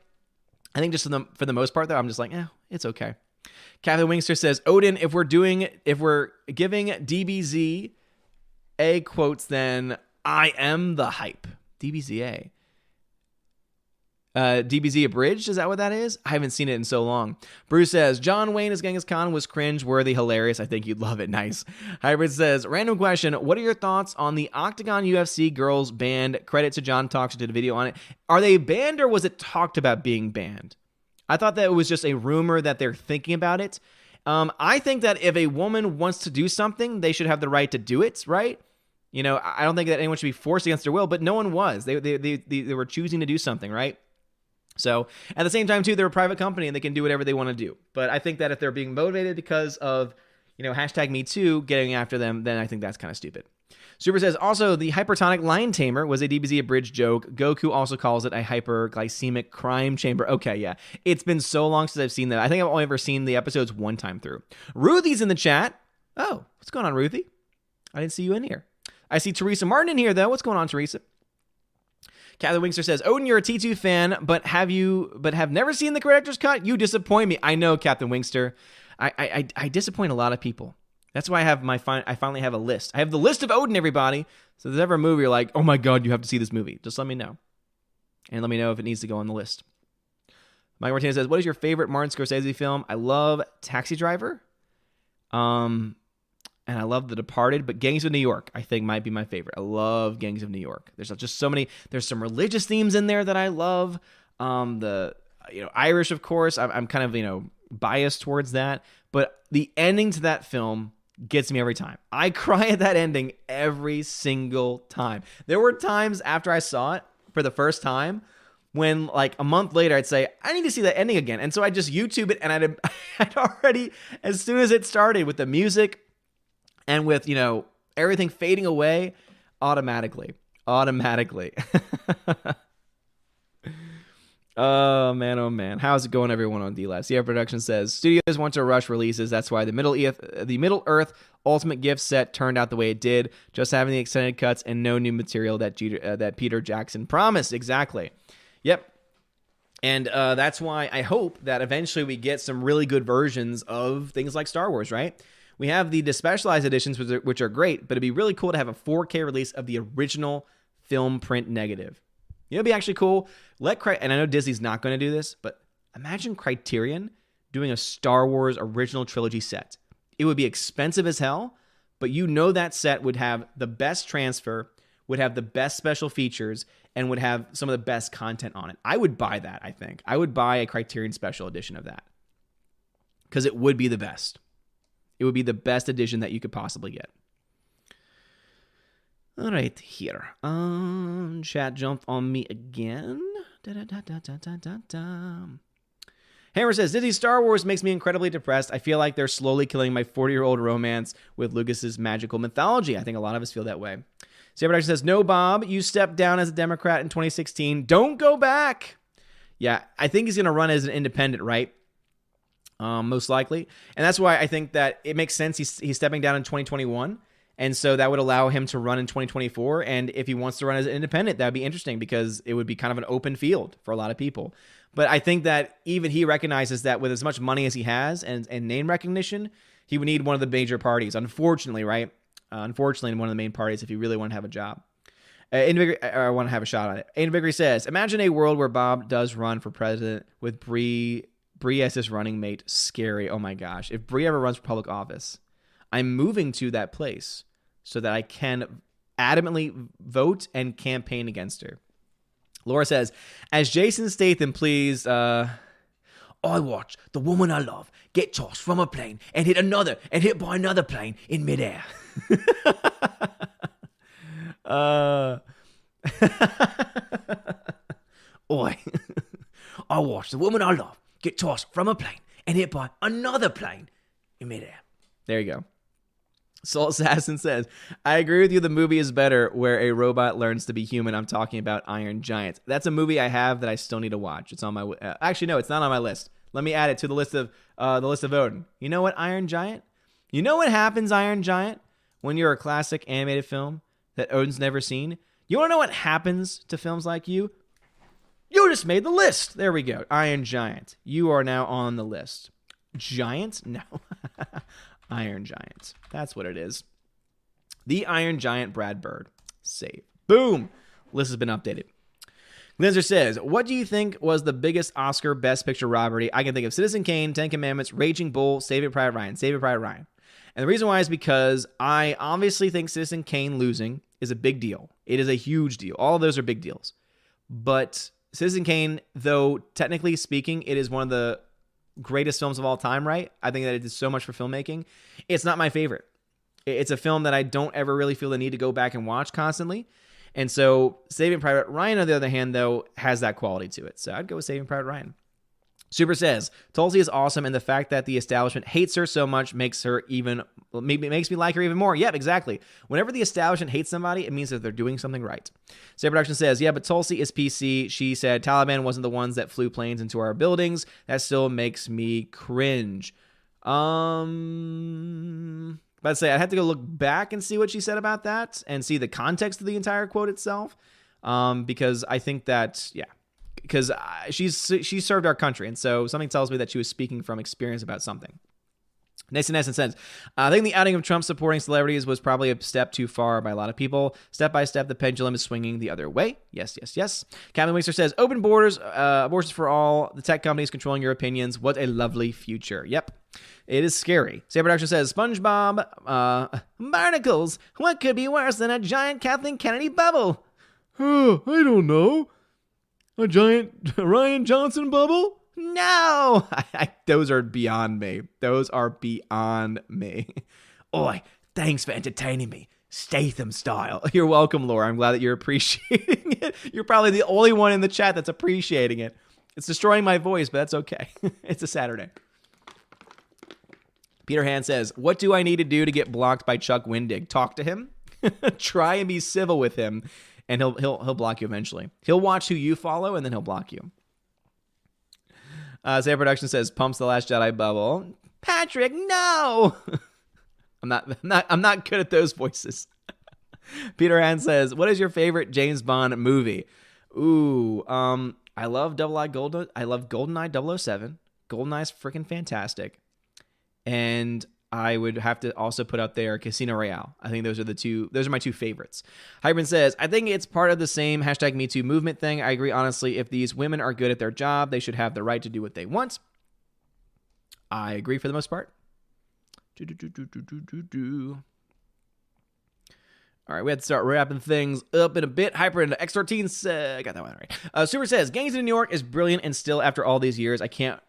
Speaker 1: I think just for the most part, though, I'm just like, it's okay. Catherine Wingster says, Odin, if we're giving DBZ A quotes, then I am the hype. DBZA. DBZ Abridged, is that what that is? I haven't seen it in so long. Bruce says, John Wayne as Genghis Khan was cringe-worthy, hilarious. I think you'd love it. Nice. Hybrid says, random question. What are your thoughts on the Octagon UFC girls banned? Credit to John Talks, who did a video on it. Are they banned or was it talked about being banned? I thought that it was just a rumor that they're thinking about it. I think that if a woman wants to do something, they should have the right to do it, right? You know, I don't think that anyone should be forced against their will, but no one was. They were choosing to do something, right? So at the same time, too, they're a private company and they can do whatever they want to do. But I think that if they're being motivated because of, hashtag Me Too getting after them, then I think that's kind of stupid. Super says, also, the hypertonic lion tamer was a DBZ Abridged joke. Goku also calls it a hyperglycemic crime chamber. Okay, yeah. It's been so long since I've seen that. I think I've only ever seen the episodes one time through. Ruthie's in the chat. Oh, what's going on, Ruthie? I didn't see you in here. I see Teresa Martin in here, though. What's going on, Teresa? Catherine Wingster says, Odin, you're a T2 fan, but have never seen the Corrector's Cut? You disappoint me. I know, Captain Wingster. I disappoint a lot of people. That's why I finally have a list. I have the list of Odin, everybody. So if there's ever a movie you're like, oh my God, you have to see this movie. Just let me know. And let me know if it needs to go on the list. Mike Martinez says, what is your favorite Martin Scorsese film? I love Taxi Driver. And I love The Departed, but Gangs of New York, I think, might be my favorite. I love Gangs of New York. There's just so many. There's some religious themes in there that I love. Irish, of course. I'm kind of, biased towards that. But the ending to that film gets me every time. I cry at that ending every single time. There were times after I saw it for the first time when, like, a month later, I'd say, I need to see that ending again. And so I just YouTube it, and I'd already, as soon as it started with the music and with, everything fading away, automatically. Oh man, how's it going, everyone on DLive? CF Production says studios want to rush releases. That's why the Middle Earth Ultimate Gift set turned out the way it did. Just having the extended cuts and no new material that Peter Jackson promised. Exactly. Yep. And that's why I hope that eventually we get some really good versions of things like Star Wars. Right? We have the specialized editions, which are great, but it'd be really cool to have a 4K release of the original film print negative. It'd be actually cool. And I know Disney's not going to do this, but imagine Criterion doing a Star Wars original trilogy set. It would be expensive as hell, but that set would have the best transfer, would have the best special features, and would have some of the best content on it. I would buy that, I think. I would buy a Criterion special edition of that because it would be the best. It would be the best edition that you could possibly get. All right, here. Chat jumped on me again. Hammer says, Disney Star Wars makes me incredibly depressed. I feel like they're slowly killing my 40-year-old romance with Lucas's magical mythology. I think a lot of us feel that way. Saber Production says, no, Bob, you stepped down as a Democrat in 2016. Don't go back. Yeah, I think he's going to run as an independent, right? Most likely. And that's why I think that it makes sense he's stepping down in 2021. And so that would allow him to run in 2024. And if he wants to run as an independent, that would be interesting because it would be kind of an open field for a lot of people. But I think that even he recognizes that with as much money as he has and name recognition, he would need one of the major parties, unfortunately, right? Unfortunately, one of the main parties if he really want to have a job. I want to have a shot at it. Aiden Vickery says, imagine a world where Bob does run for president with Bree as his running mate. Scary. Oh my gosh. If Bree ever runs for public office, I'm moving to that place so that I can adamantly vote and campaign against her. Laura says, as Jason Statham, please, I watch the woman I love get tossed from a plane and hit by another plane in midair. Oi. I watch the woman I love get tossed from a plane and hit by another plane in midair. There you go. Soul Assassin says, I agree with you. The movie is better where a robot learns to be human. I'm talking about Iron Giant. That's a movie I have that I still need to watch. It's on my actually, no, it's not on my list. Let me add it to the list of Odin. You know what, Iron Giant? You know what happens, Iron Giant, when you're a classic animated film that Odin's never seen? You want to know what happens to films like you? You just made the list. There we go. Iron Giant. You are now on the list. Giant? No. Iron Giant. That's what it is. The Iron Giant Brad Bird. Save. Boom. List has been updated. Glenzer says, what do you think was the biggest Oscar Best Picture robbery? I can think of Citizen Kane, Ten Commandments, Raging Bull, Saving Private Ryan. Saving Private Ryan. And the reason why is because I obviously think Citizen Kane losing is a big deal. It is a huge deal. All of those are big deals. But Citizen Kane, though technically speaking, it is one of the greatest films of all time, right? I think that it did so much for filmmaking. It's not my favorite. It's a film that I don't ever really feel the need to go back and watch constantly. And so Saving Private Ryan, on the other hand, though, has that quality to it. So I'd go with Saving Private Ryan. Super says, Tulsi is awesome, and the fact that the establishment hates her so much makes me like her even more. Yep, exactly. Whenever the establishment hates somebody, it means that they're doing something right. State Production says, yeah, but Tulsi is PC. She said Taliban wasn't the ones that flew planes into our buildings. That still makes me cringe. I'd say I'd have to go look back and see what she said about that and see the context of the entire quote itself. Because I think that, yeah. Because she served our country, and so something tells me that she was speaking from experience about something. Nathan says, I think the outing of Trump supporting celebrities was probably a step too far by a lot of people. Step by step, the pendulum is swinging the other way. Yes. Captain Wixer says, open borders, abortions for all, the tech companies controlling your opinions. What a lovely future. Yep. It is scary. Sam Production says, SpongeBob, barnacles. What could be worse than a giant Kathleen Kennedy bubble?
Speaker 2: I don't know. A giant Ryan Johnson bubble?
Speaker 1: No! Those are beyond me. Oi, thanks for entertaining me. Statham style. You're welcome, Laura. I'm glad that you're appreciating it. You're probably the only one in the chat that's appreciating it. It's destroying my voice, but that's okay. It's a Saturday. Peter Han says, what do I need to do to get blocked by Chuck Wendig? Talk to him. Try and be civil with him, and he'll block you eventually. He'll watch who you follow, and then he'll block you. Say Production says, pumps The Last Jedi bubble. Patrick, no! I'm not good at those voices. Peter Han says, what is your favorite James Bond movie? Ooh, I love I love GoldenEye 007. GoldenEye's freaking fantastic. And I would have to also put up there Casino Royale. I think those are my two favorites. Hyman says, I think it's part of the same #MeToo movement thing. I agree, honestly. If these women are good at their job, they should have the right to do what they want. I agree for the most part. All right, we had to start wrapping things up in a bit. Hyper into X13. I got that one right. Super says, Gangs in New York is brilliant, and still after all these years, I can't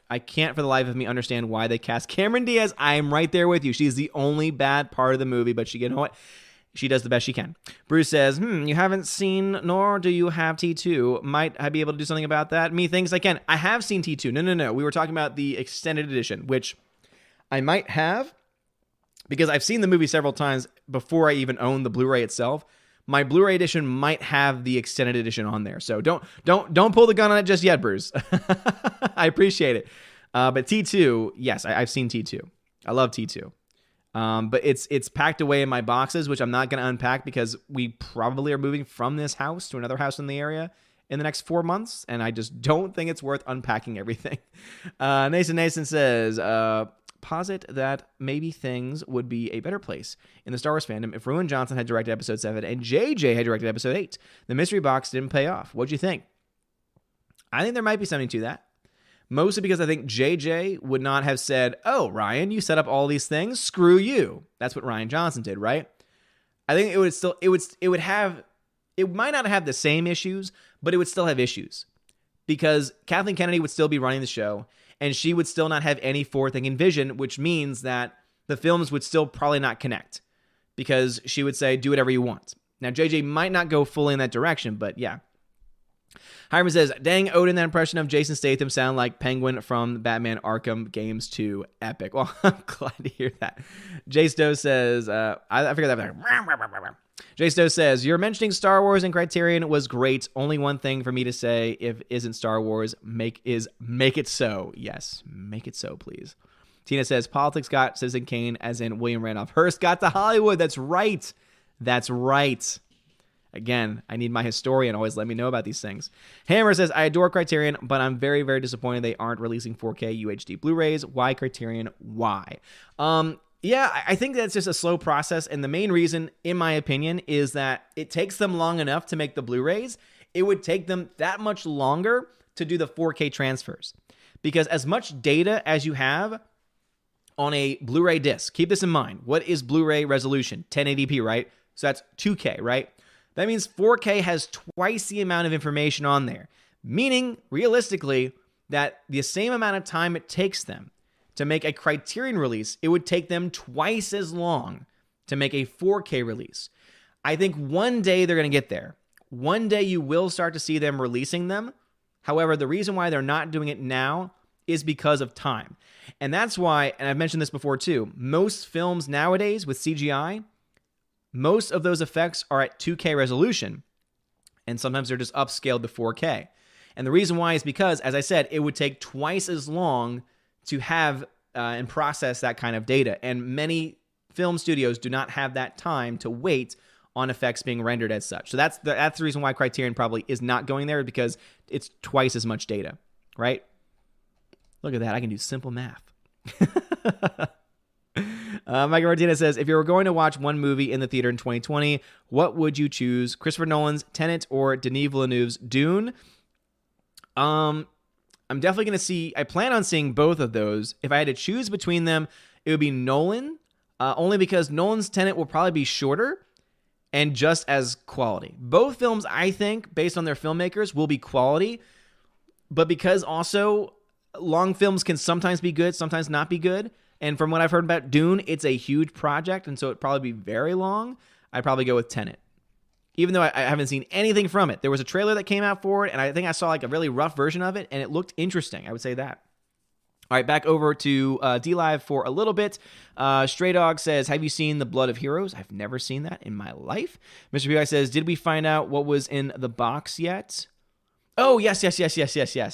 Speaker 1: for the life of me understand why they cast Cameron Diaz. I am right there with you. She's the only bad part of the movie, but you know what? She does the best she can. Bruce says, you haven't seen, nor do you have T2. Might I be able to do something about that? Me thinks I can. I have seen T2. No. We were talking about the extended edition, which I might have, because I've seen the movie several times before I even own the Blu-ray itself. My Blu-ray edition might have the extended edition on there. So don't pull the gun on it just yet, Bruce. I appreciate it. But T2, yes, I've seen T2. I love T2. But it's packed away in my boxes, which I'm not going to unpack because we probably are moving from this house to another house in the area in the next 4 months, and I just don't think it's worth unpacking everything. Nason says, posit that maybe things would be a better place in the Star Wars fandom if Ruin Johnson had directed Episode 7 and JJ had directed Episode 8. The mystery box didn't pay off. What'd you think? I think there might be something to that. Mostly because I think JJ would not have said, oh, Ryan, you set up all these things. Screw you. That's what Rian Johnson did, right? I think it might not have the same issues, but it would still have issues. Because Kathleen Kennedy would still be running the show, and she would still not have any forward-thinking vision, which means that the films would still probably not connect. Because she would say, do whatever you want. Now, JJ might not go fully in that direction, but yeah. Hyman says, dang, Odin, that impression of Jason Statham sound like Penguin from Batman Arkham Games 2. Epic. Well, I'm glad to hear that. Jay Stowe says, I figured that. Jay Stowe says, you're mentioning Star Wars and Criterion was great. Only one thing for me to say, if isn't Star Wars, make it so. Yes, make it so, please. Tina says, politics got Citizen Kane, as in William Randolph Hearst got to Hollywood. That's right. That's right. Again, I need my historian always let me know about these things. Hammer says, I adore Criterion, but I'm very, very disappointed they aren't releasing 4K UHD Blu-rays. Why Criterion? Why? Yeah, I think that's just a slow process, and the main reason, in my opinion, is that it takes them long enough to make the Blu-rays. It would take them that much longer to do the 4K transfers. Because as much data as you have on a Blu-ray disc, keep this in mind. What is Blu-ray resolution? 1080p, right? So that's 2K, right? That means 4K has twice the amount of information on there, meaning, realistically, that the same amount of time it takes them to make a Criterion release, it would take them twice as long to make a 4K release. I think one day they're going to get there. One day you will start to see them releasing them. However, the reason why they're not doing it now is because of time. And that's why, and I've mentioned this before too, most films nowadays with CGI, most of those effects are at 2K resolution, and sometimes they're just upscaled to 4K. And the reason why is because, as I said, it would take twice as long to have and process that kind of data. And many film studios do not have that time to wait on effects being rendered as such. So that's the reason why Criterion probably is not going there, because it's twice as much data, right? Look at that. I can do simple math. Mike Martinez says, if you were going to watch one movie in the theater in 2020, what would you choose? Christopher Nolan's Tenet or Denis Villeneuve's Dune? I'm definitely going to I plan on seeing both of those. If I had to choose between them, it would be Nolan, only because Nolan's Tenet will probably be shorter and just as quality. Both films, I think, based on their filmmakers, will be quality, but because also long films can sometimes be good, sometimes not be good, And from what I've heard about Dune, it's a huge project, and so it'd probably be very long. I'd probably go with Tenet. Even though I haven't seen anything from it. There was a trailer that came out for it, and I think I saw like a really rough version of it, and it looked interesting. I would say that. All right, back over to D-Live for a little bit. Stray Dog says, have you seen The Blood of Heroes? I've never seen that in my life. Mr. P.I. says, did we find out what was in the box yet? Oh, yes.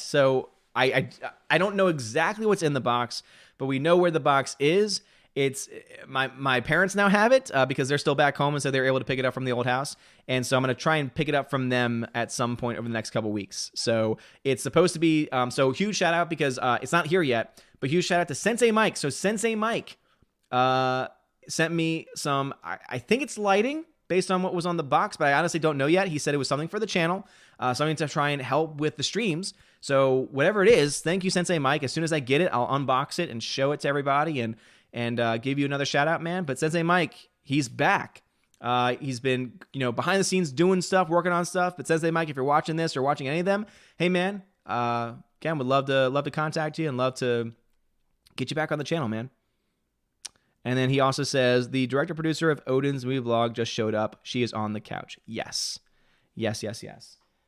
Speaker 1: So I don't know exactly what's in the box, but we know where the box is. It's my parents now have it because they're still back home, and so they're able to pick it up from the old house. And so I'm going to try and pick it up from them at some point over the next couple weeks. So it's supposed to be so huge shout out because it's not here yet, but huge shout out to Sensei Mike. So Sensei Mike sent me some. I think it's lighting based on what was on the box, but I honestly don't know yet. He said it was something for the channel, something to try and help with the streams. So whatever it is, thank you, Sensei Mike. As soon as I get it, I'll unbox it and show it to everybody and give you another shout out, man. But Sensei Mike, he's back. He's been, behind the scenes doing stuff, working on stuff. But Sensei Mike, if you're watching this or watching any of them, hey man, again, would love to contact you and love to get you back on the channel, man. And then he also says the director producer of Odin's movie vlog just showed up. She is on the couch. Yes.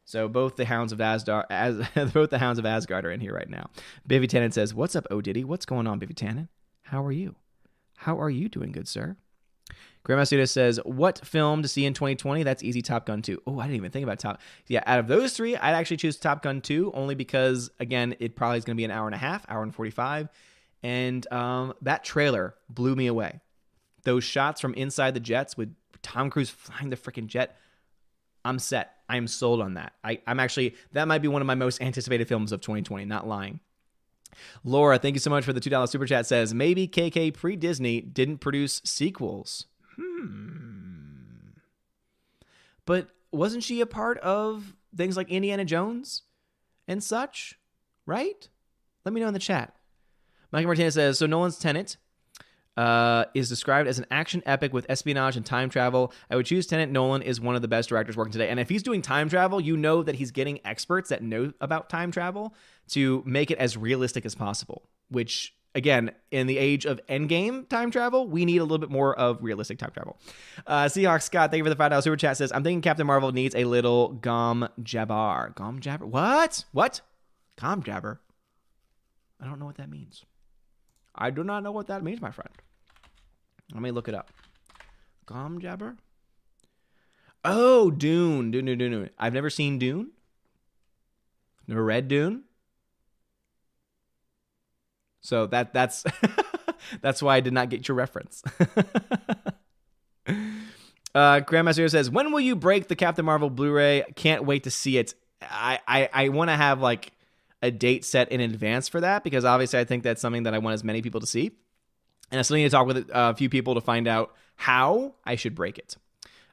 Speaker 1: So both the Hounds of Asgard, are in here right now. Bivy Tannen says, "What's up, O Diddy? What's going on, Bivy Tannen? How are you? How are you doing, good sir?" Grandma Suda says, "What film to see in 2020? That's easy, Top Gun 2. Oh, I didn't even think about Top. Yeah, out of those three, I'd actually choose Top Gun 2 only because, again, it probably is going to be an hour and a half, hour and 45. And that trailer blew me away. Those shots from inside the jets with Tom Cruise flying the freaking jet, I'm set. I am sold on that. I'm actually, that might be one of my most anticipated films of 2020, not lying. Laura, thank you so much for the $2 super chat, says, maybe KK pre-Disney didn't produce sequels. But wasn't she a part of things like Indiana Jones and such, right? Let me know in the chat. Michael Martinez says, so Nolan's Tenet is described as an action epic with espionage and time travel. I would choose Tenet. Nolan is one of the best directors working today. And if he's doing time travel, you know that he's getting experts that know about time travel to make it as realistic as possible, which, again, in the age of endgame time travel, we need a little bit more of realistic time travel. Seahawk Scott, thank you for the $5 super chat, says, I'm thinking Captain Marvel needs a little Gom Jabbar. Gom Jabbar? What? Gom Jabbar? I don't know what that means. I do not know what that means, my friend. Let me look it up. Gom Jabbar? Oh, Dune. I've never seen Dune. Never read Dune. So that's that's why I did not get your reference. Grandmaster says, when will you break the Captain Marvel Blu-ray? Can't wait to see it. I want to have like a date set in advance for that, because obviously I think that's something that I want as many people to see. And I still need to talk with a few people to find out how I should break it.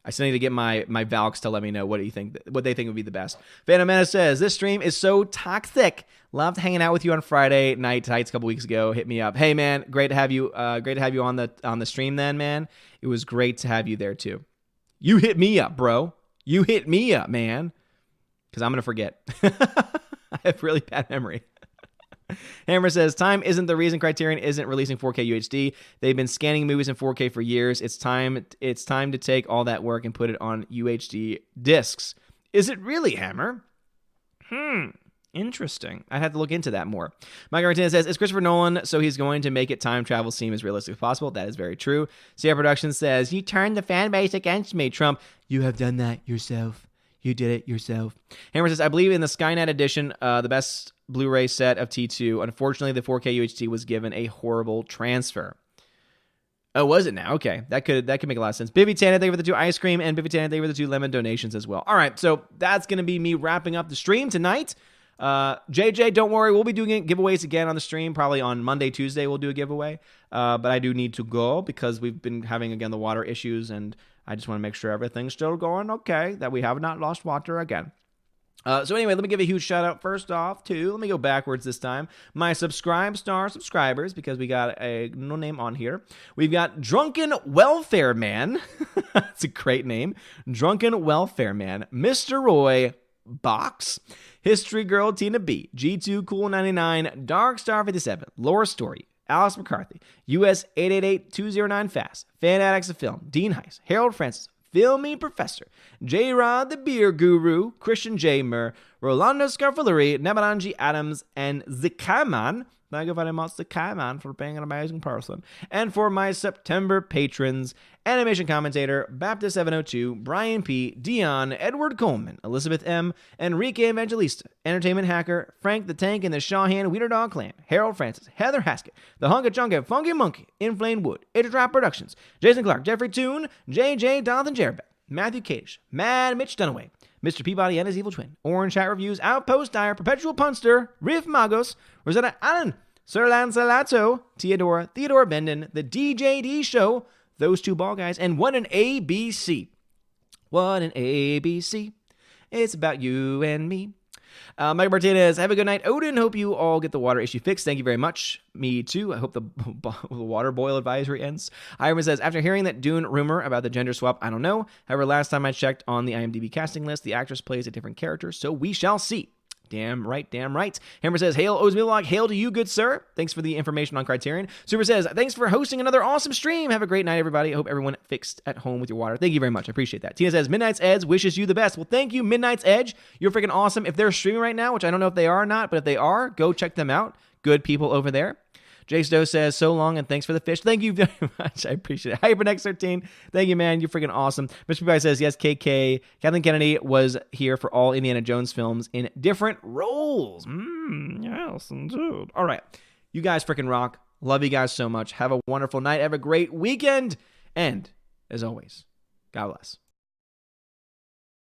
Speaker 1: I still need to get my Valks to let me know what they think would be the best. Phantom Menace says, this stream is so toxic. Loved hanging out with you on Friday night tights a couple weeks ago. Hit me up. Hey man, great to have you on the stream then, man. It was great to have you there too. You hit me up, bro. You hit me up, man. Because I'm gonna forget. I have really bad memory. Hammer says, time isn't the reason Criterion isn't releasing 4K UHD. They've been scanning movies in 4K for years. It's time to take all that work and put it on UHD discs. Is it really, Hammer? Interesting. I'd have to look into that more. Mike Martinez says, it's Christopher Nolan, so he's going to make it time travel seem as realistic as possible. That is very true. Sierra Productions says, you turned the fan base against me, Trump. You have done that yourself. You did it yourself. Hammer says, I believe in the Skynet edition, the best Blu-ray set of T2. Unfortunately, the 4K UHD was given a horrible transfer. Oh, was it now? Okay. That could make a lot of sense. Bibby Tana, thank you for the 2 ice cream, and Bibby Tana, thank you for the 2 lemon donations as well. All right, so that's going to be me wrapping up the stream tonight. JJ, don't worry. We'll be doing giveaways again on the stream. Probably on Monday, Tuesday, we'll do a giveaway. But I do need to go because we've been having, again, the water issues, and I just want to make sure everything's still going okay, that we have not lost water again. So anyway, let me give a huge shout out first off to, let me go backwards this time, my subscribers, because we got a no name on here. We've got Drunken Welfare Man. That's a great name. Drunken Welfare Man. Mr. Roy Box. History Girl Tina B. G2 Cool 99. Dark Star 57. Lore Story. Alice McCarthy, US 888-209 Fast, Fan Addicts of Film, Dean Heiss, Harold Francis, Filmy Professor, J. Rod the Beer Guru, Christian J. Murr, Rolando Scarfulleri, Nabaranji Adams, and Zikaman. Thank you very much, Zikaman, for being an amazing person. And for my September patrons, Animation Commentator, Baptist702, Brian P., Dion, Edward Coleman, Elizabeth M., Enrique Evangelista, Entertainment Hacker, Frank the Tank and the Shawhan Wiener Dog Clan, Harold Francis, Heather Haskett, The Hunka Chunka Funky Monkey, Inflamed Wood, Trap Productions, Jason Clark, Jeffrey Toon, JJ, Jonathan Jerbeck, Matthew Kadish, Mad Mitch Dunaway, Mr. Peabody and his evil twin, Orange Hat Reviews, Outpost Dyer, Perpetual Punster, Riff Magos, Rosetta Allen, Sir Lancelato, Theodora Benden, The DJD Show, those two ball guys, and What an ABC. What an ABC. It's about you and me. Mike Martinez, have a good night. Odin, hope you all get the water issue fixed. Thank you very much. Me too. I hope the water boil advisory ends. Iron says, after hearing that Dune rumor about the gender swap, I don't know. However, last time I checked on the IMDb casting list, the actress plays a different character, so we shall see. Damn right, damn right. Hammer says, hail Ozmilog, hail to you, good sir. Thanks for the information on Criterion. Super says, thanks for hosting another awesome stream. Have a great night, everybody. I hope everyone fixed at home with your water. Thank you very much. I appreciate that. Tina says, Midnight's Edge wishes you the best. Well, thank you, Midnight's Edge. You're freaking awesome. If they're streaming right now, which I don't know if they are or not, but if they are, go check them out. Good people over there. Jay Stowe says, so long and thanks for the fish. Thank you very much. I appreciate it. HyperNext13, thank you, man. You're freaking awesome. Mr. P. says, yes, KK. Kathleen Kennedy was here for all Indiana Jones films in different roles. Yes, indeed. All right. You guys freaking rock. Love you guys so much. Have a wonderful night. Have a great weekend. And, as always, God bless.